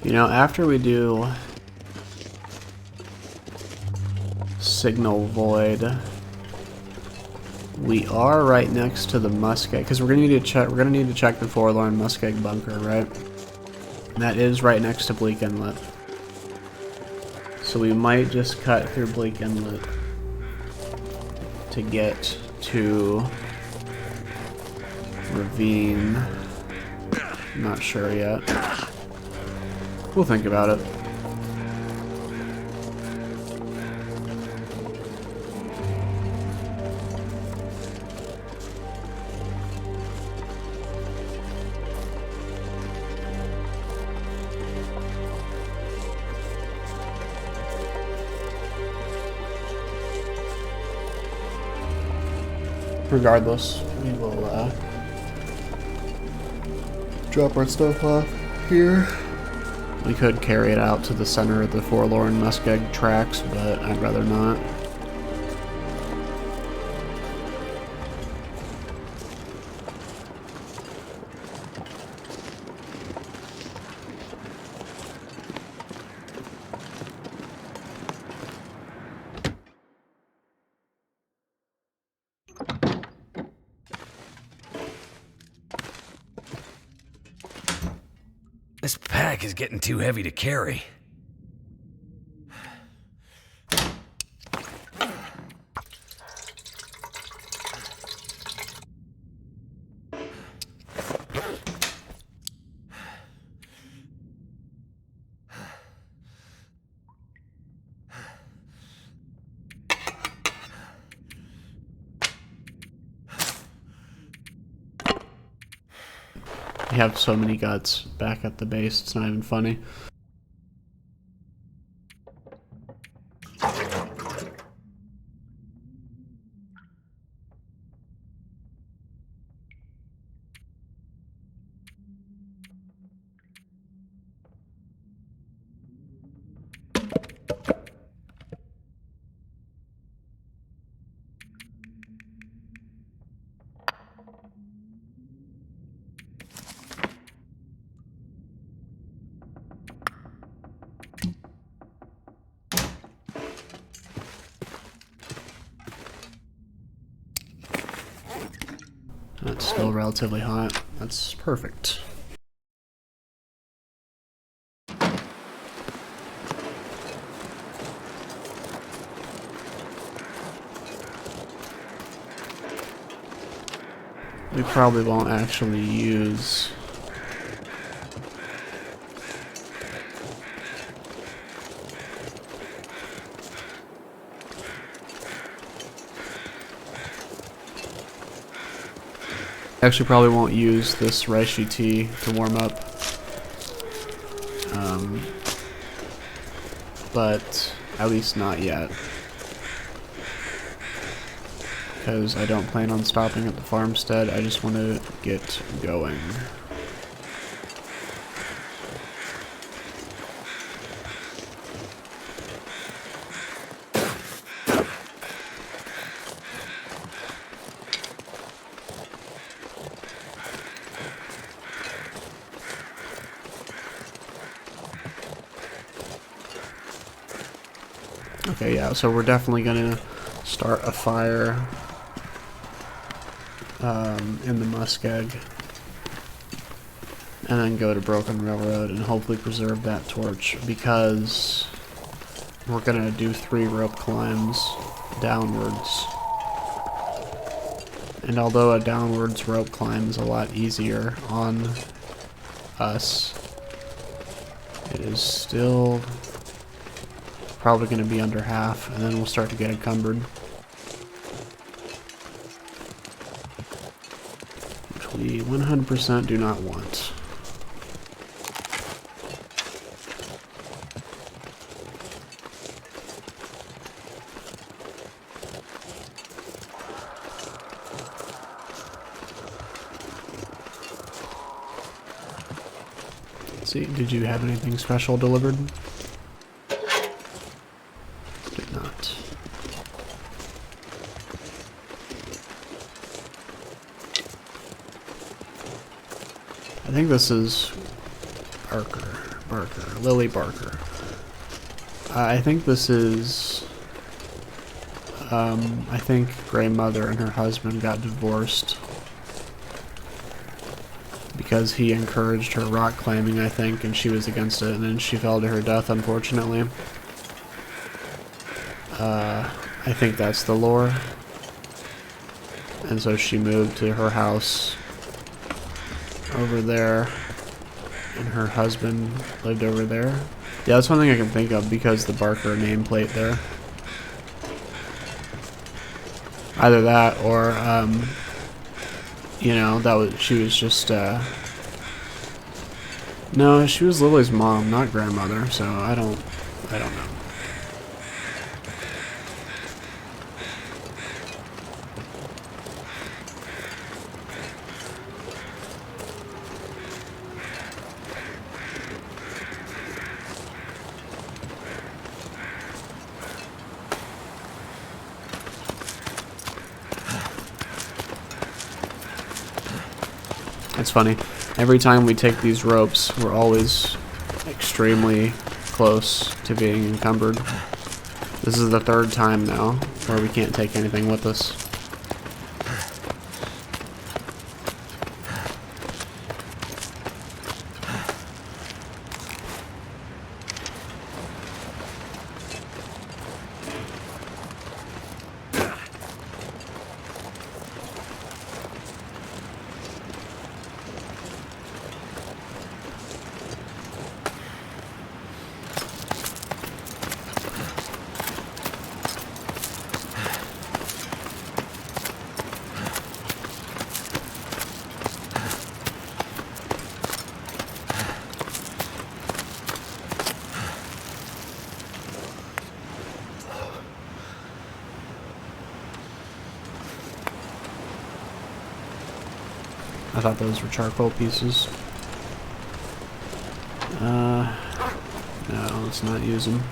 You know, after we do Signal Void, we are right next to the muskeg, because we're gonna need to check. We're gonna need to check the Forlorn Muskeg bunker, right? And that is right next to Bleak Inlet. So we might just cut through Bleak Inlet to get to Ravine. Not sure yet. We'll think about it. Regardless, we will drop our stuff off here. We could carry it out to the center of the Forlorn Muskeg tracks, but I'd rather not. This pack is getting too heavy to carry. We have so many guts back at the base, it's not even funny. That's still relatively hot. That's perfect. We probably won't actually use actually probably won't use this reishi tea to warm up. But at least not yet. Because I don't plan on stopping at the farmstead, I just want to get going. Okay, yeah, so we're definitely gonna start a fire in the muskeg, and then go to Broken Railroad and hopefully preserve that torch, because we're gonna do 3 rope climbs downwards. And although a downwards rope climb is a lot easier on us, it is still probably going to be under half, and then we'll start to get encumbered. Which we 100% do not want. Let's see, did you have anything special delivered? I think this is Parker. Barker. Lily Barker. I think this is... I think Grey Mother and her husband got divorced because he encouraged her rock climbing, I think, and she was against it, and then she fell to her death, unfortunately. I think that's the lore. And so she moved to her house over there, and her husband lived over there. Yeah, that's one thing I can think of because the Barker nameplate there. Either that or, you know, she was just, no, she was Lily's mom, not grandmother, so I don't know. It's funny. Every time we take these ropes, we're always extremely close to being encumbered. This is the third time now where we can't take anything with us. I thought those were charcoal pieces. No, let's not use them.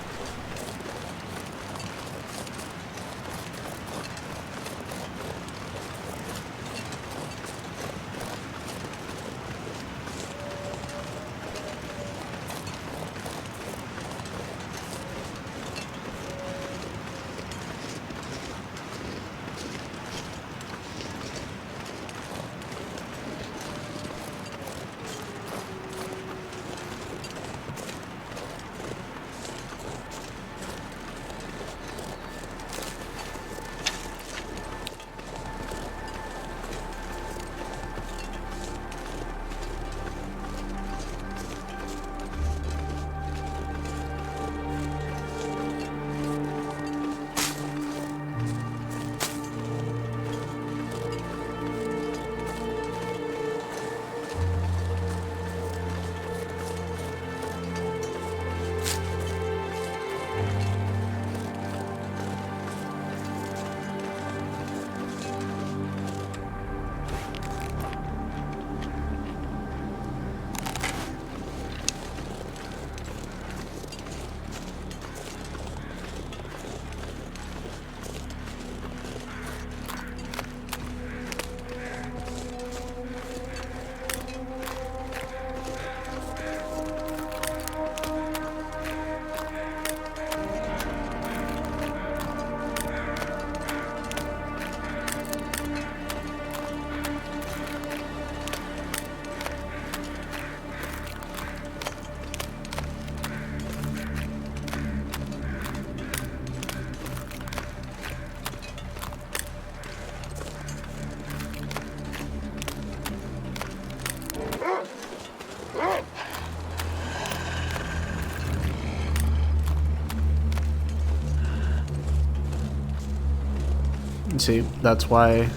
See, that's why.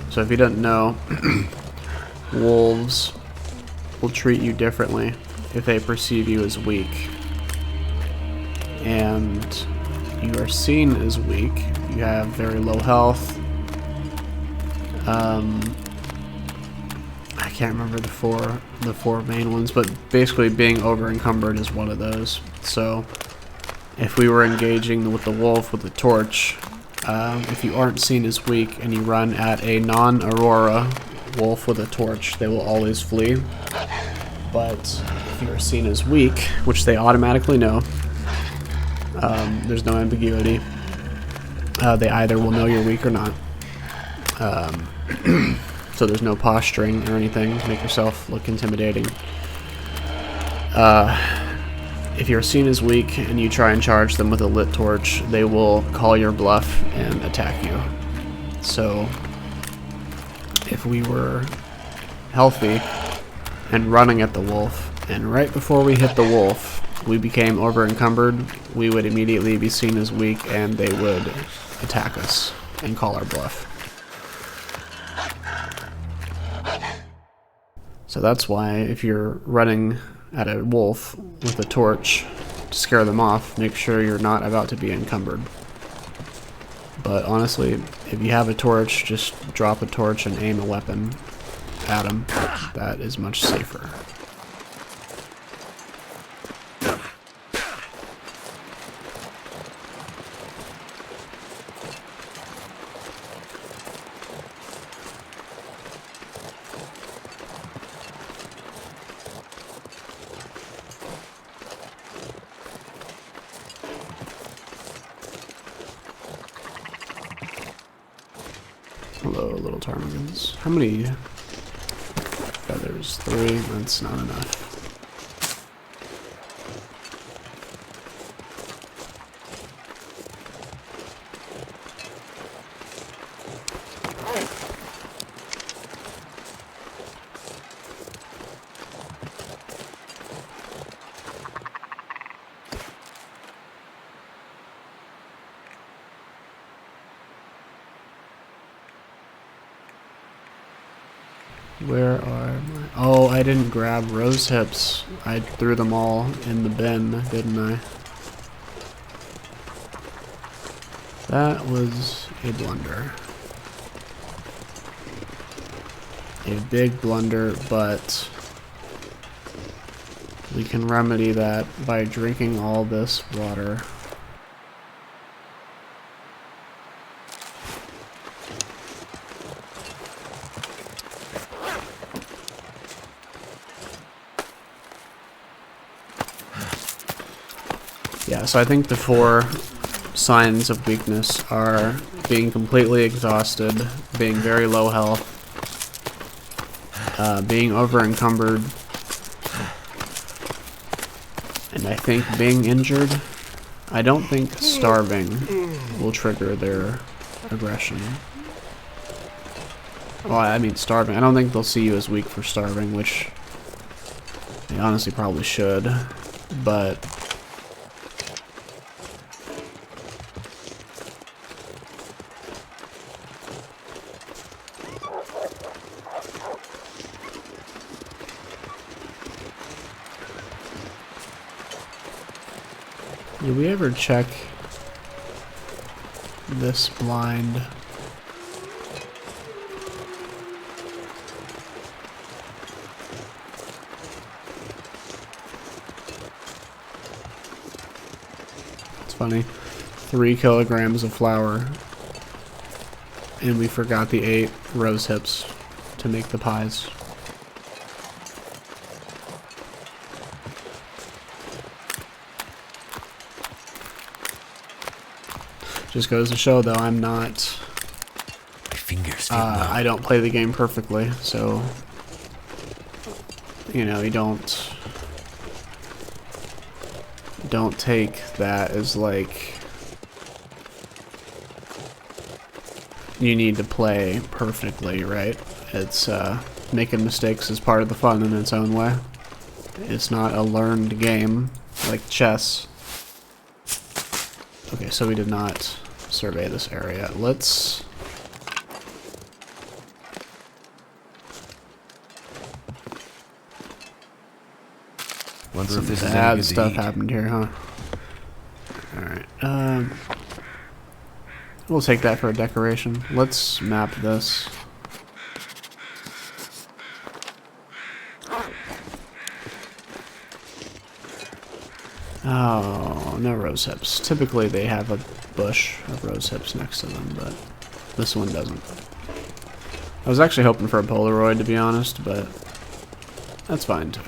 So if you didn't know, wolves will treat you differently if they perceive you as weak. And you are seen as weak. You have very low health. I can't remember the four main ones, but basically being over encumbered is one of those. So if we were engaging with the wolf with the torch, if you aren't seen as weak and you run at a non-Aurora wolf with a torch, they will always flee. But if you're seen as weak, which they automatically know, there's no ambiguity. They either will know you're weak or not. So there's no posturing or anything to make yourself look intimidating. If you're seen as weak and you try and charge them with a lit torch, they will call your bluff and attack you. So if we were healthy and running at the wolf, and right before we hit the wolf, we became over-encumbered, we would immediately be seen as weak and they would attack us and call our bluff. So that's why if you're running at a wolf with a torch to scare them off, make sure you're not about to be encumbered. But honestly, if you have a torch, just drop a torch and aim a weapon at them. That is much safer. Hello, little ptarmigans. How many feathers? 3? That's not enough. Where are my... Oh, I didn't grab rose hips. I threw them all in the bin, didn't I? That was a blunder. A big blunder, but we can remedy that by drinking all this water. Yeah, so I think the 4 signs of weakness are being completely exhausted, being very low health, being over-encumbered, and I think being injured. I don't think starving will trigger their aggression. Well, I mean starving. I don't think they'll see you as weak for starving, which they honestly probably should, but... Did we ever check this blind? It's funny. 3 kilograms of flour, and we forgot the 8 rose hips to make the pies. Just goes to show, though, I'm not... My fingers feel numb. I don't play the game perfectly, so... You know, you don't take that as, like... You need to play perfectly, right? It's, making mistakes is part of the fun in its own way. It's not a learned game, like chess. Okay, so we did not survey this area. Let's... Wonder if this is bad any good stuff to eat. happened here, huh? Alright, we'll take that for a decoration. Let's map this. Oh, no rose hips. Typically they have a bush of rose hips next to them, but this one doesn't. I was actually hoping for a Polaroid, to be honest, but that's fine too.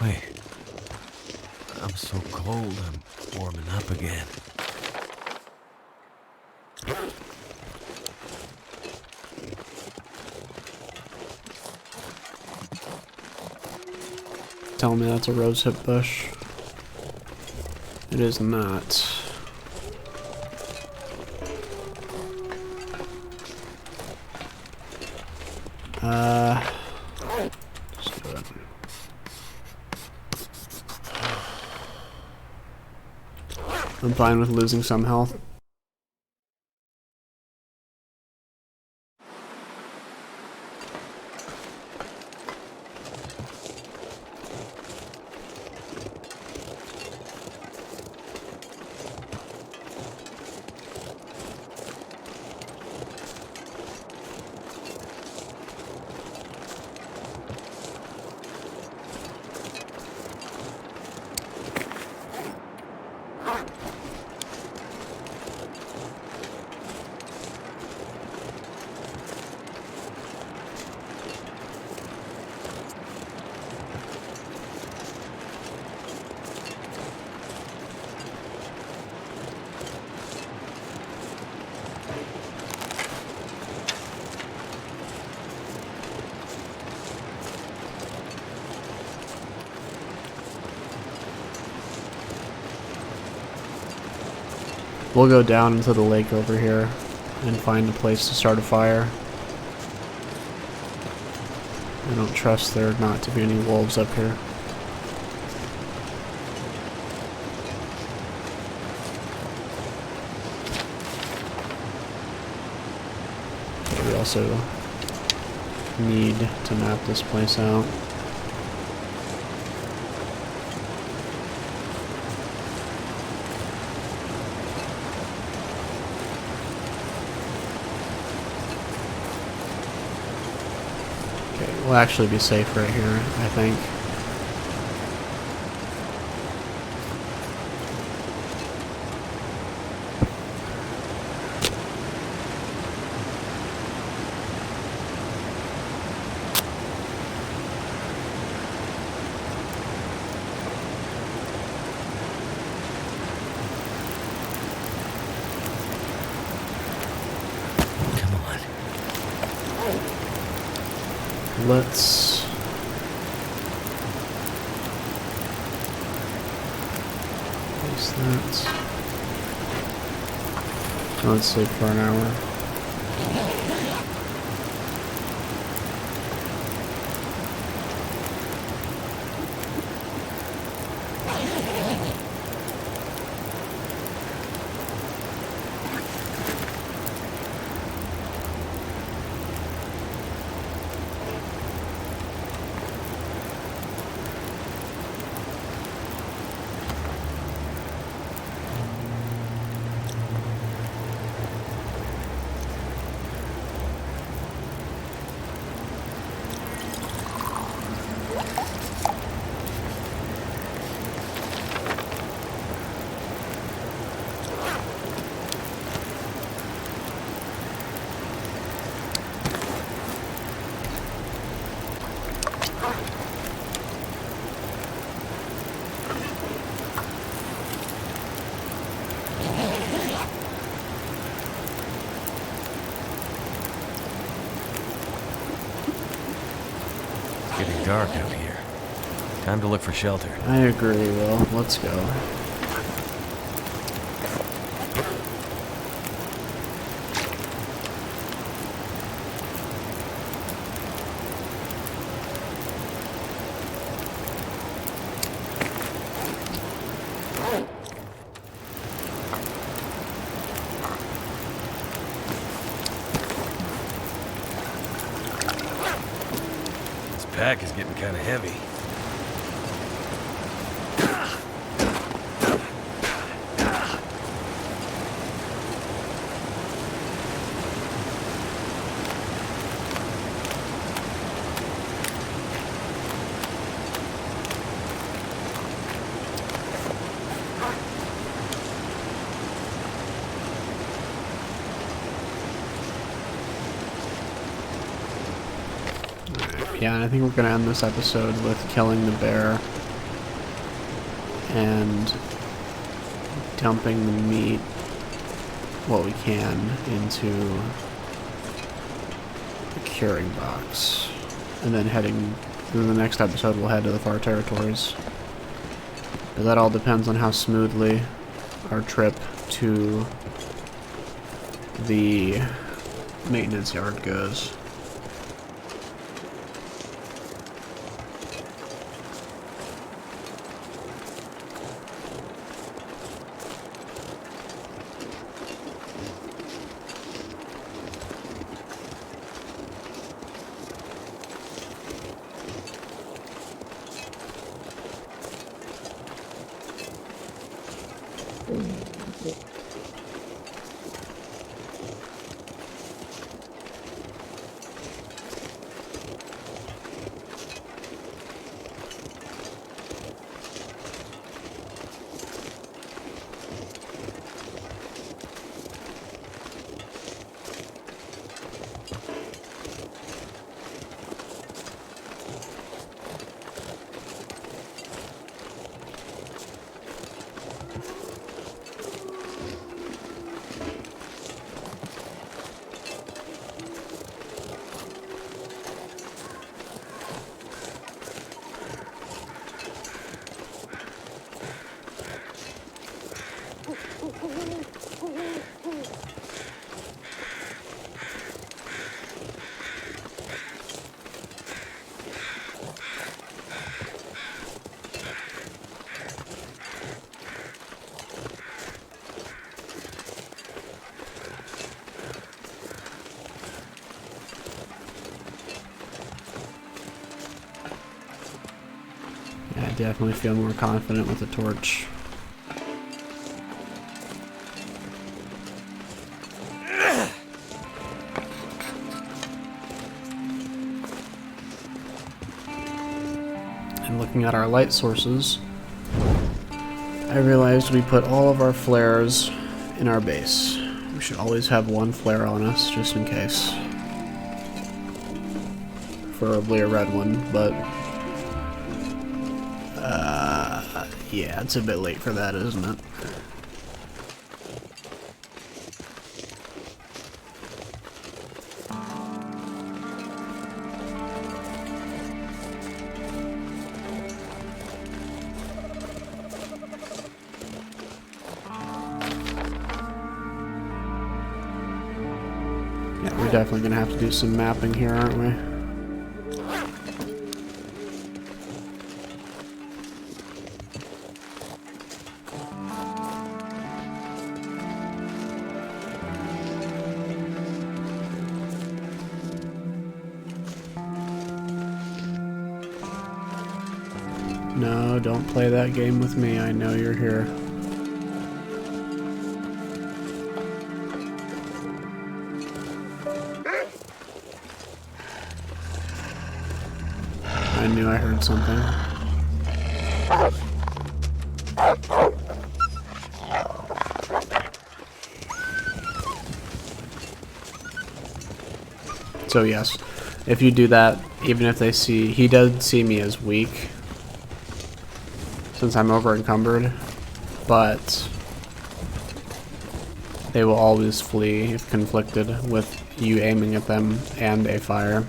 Wait. I'm so cold, I'm warming up again. Tell me that's a rosehip bush. It is not. Just do it. I'm fine with losing some health. We'll go down into the lake over here and find a place to start a fire. I don't trust there not to be any wolves up here. We also need to map this place out. We'll actually be safe right here, I think. Let's place that. Let's sleep for an hour. Getting dark out here. Time to look for shelter. I agree, Will. Let's go. Pack is getting kind of heavy. Yeah, and I think we're going to end this episode with killing the bear and dumping the meat, what we can, into the curing box. And then in the next episode we'll head to the far territories. But that all depends on how smoothly our trip to the maintenance yard goes. I definitely feel more confident with the torch. And looking at our light sources, I realized we put all of our flares in our base. We should always have one flare on us, just in case. Preferably a red one, but yeah, it's a bit late for that, isn't it? Yeah, we're definitely gonna have to do some mapping here, aren't we? No, don't play that game with me. I know you're here. I knew I heard something. So yes, if you do that, even if they see, he does see me as weak, since I'm over encumbered, but they will always flee if conflicted with you aiming at them and a fire.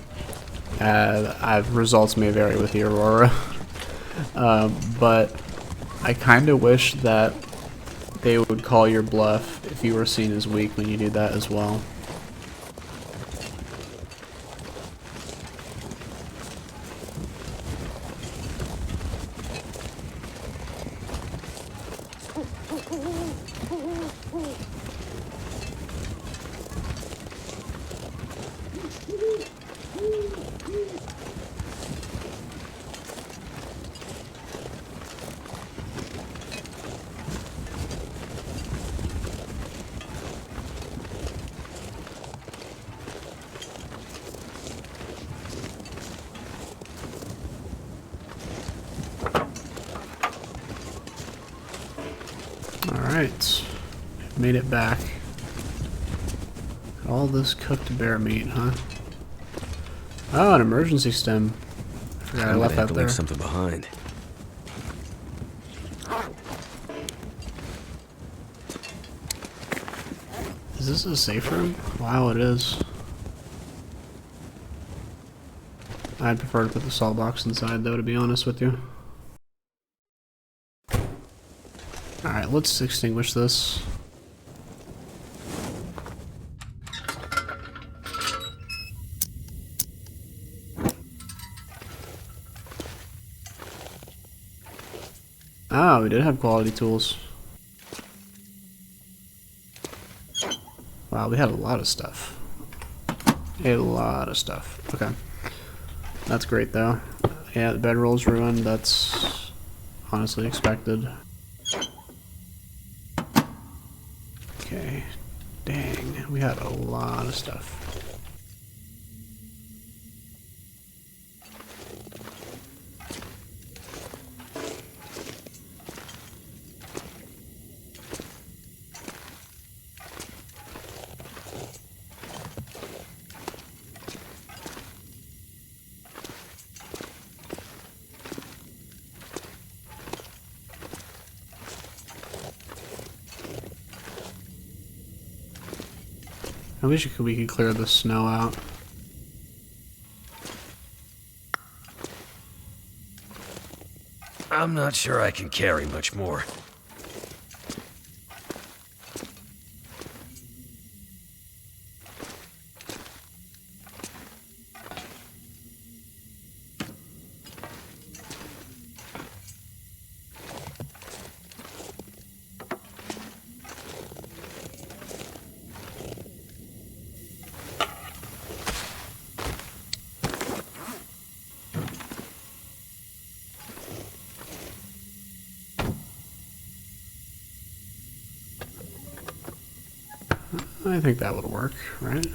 Results may vary with the Aurora, but I kind of wish that they would call your bluff if you were seen as weak when you do that as well. Alright, made it back. All this cooked bear meat, huh? Oh, an emergency stem. I forgot I left that there. Leave something behind. Is this a safe room? Wow, it is. I'd prefer to put the salt box inside though, to be honest with you. Alright, let's extinguish this. Ah, we did have quality tools. Wow, we had a lot of stuff. A lot of stuff. Okay. That's great though. Yeah, the bedroll's ruined. That's honestly expected. Okay. Dang, we had a lot of stuff. I wish we could clear the snow out. I'm not sure I can carry much more. I think that would work, right?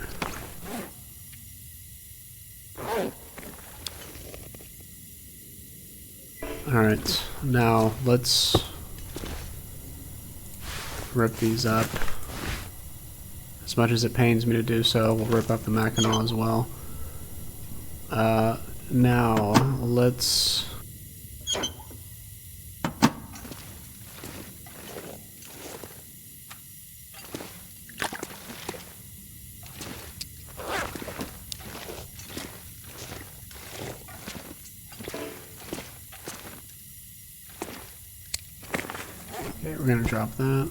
Alright, now let's rip these up. As much as it pains me to do so, we'll rip up the Mackinac as well. Now, let's... Okay, we're gonna drop that.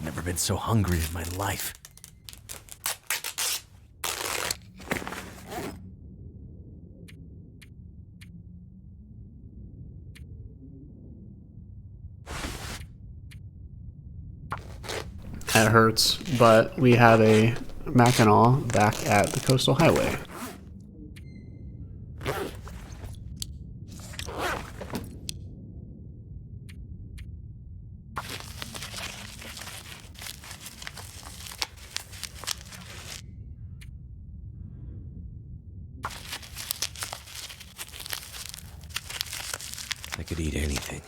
Never been so hungry in my life. That hurts, but we have a Mackinac back at the Coastal Highway. I could eat anything.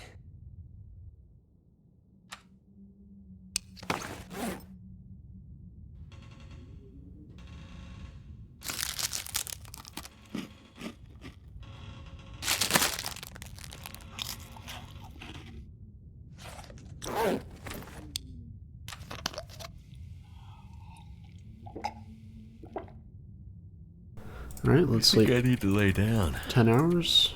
Alright, let's sleep. I need to lay down. 10 hours.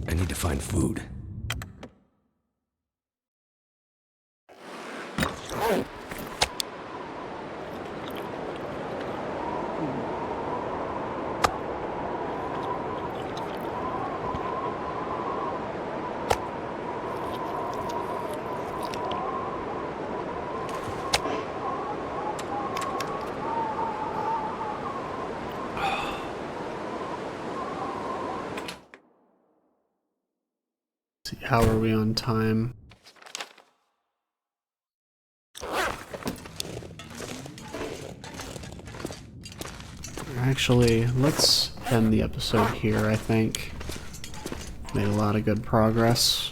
I need to find food. How are we on time? Actually, let's end the episode here, I think. Made a lot of good progress.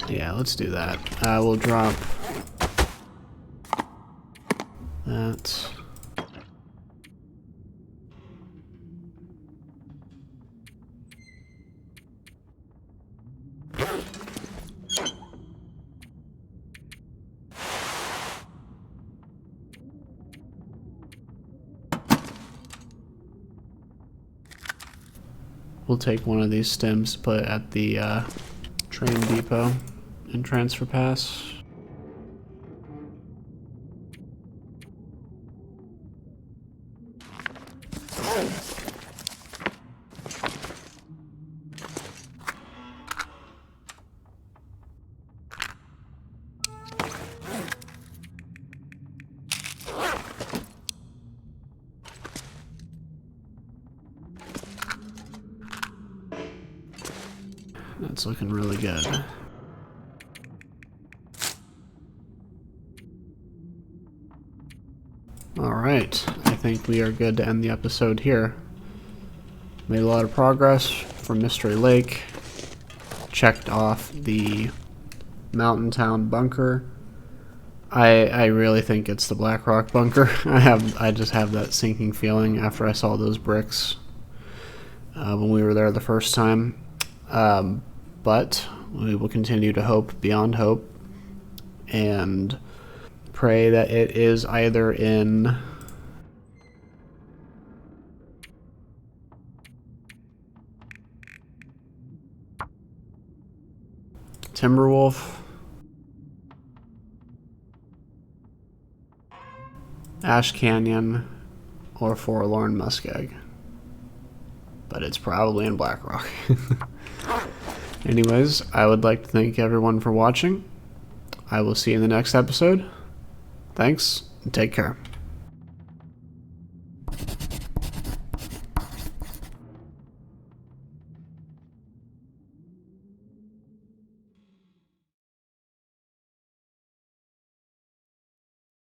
Yeah, let's do that. We'll drop that. We'll take one of these stems, put at the train depot and transfer pass. That's looking really good. Alright, I think we are good to end the episode here. Made a lot of progress from Mystery Lake. Checked off the Mountain Town bunker. I really think it's the Black Rock bunker. I just have that sinking feeling after I saw those bricks when we were there the first time. But we will continue to hope beyond hope and pray that it is either in Timberwolf, Ash Canyon, or Forlorn Muskeg. But it's probably in Black Rock. Anyways, I would like to thank everyone for watching. I will see you in the next episode. Thanks, and take care.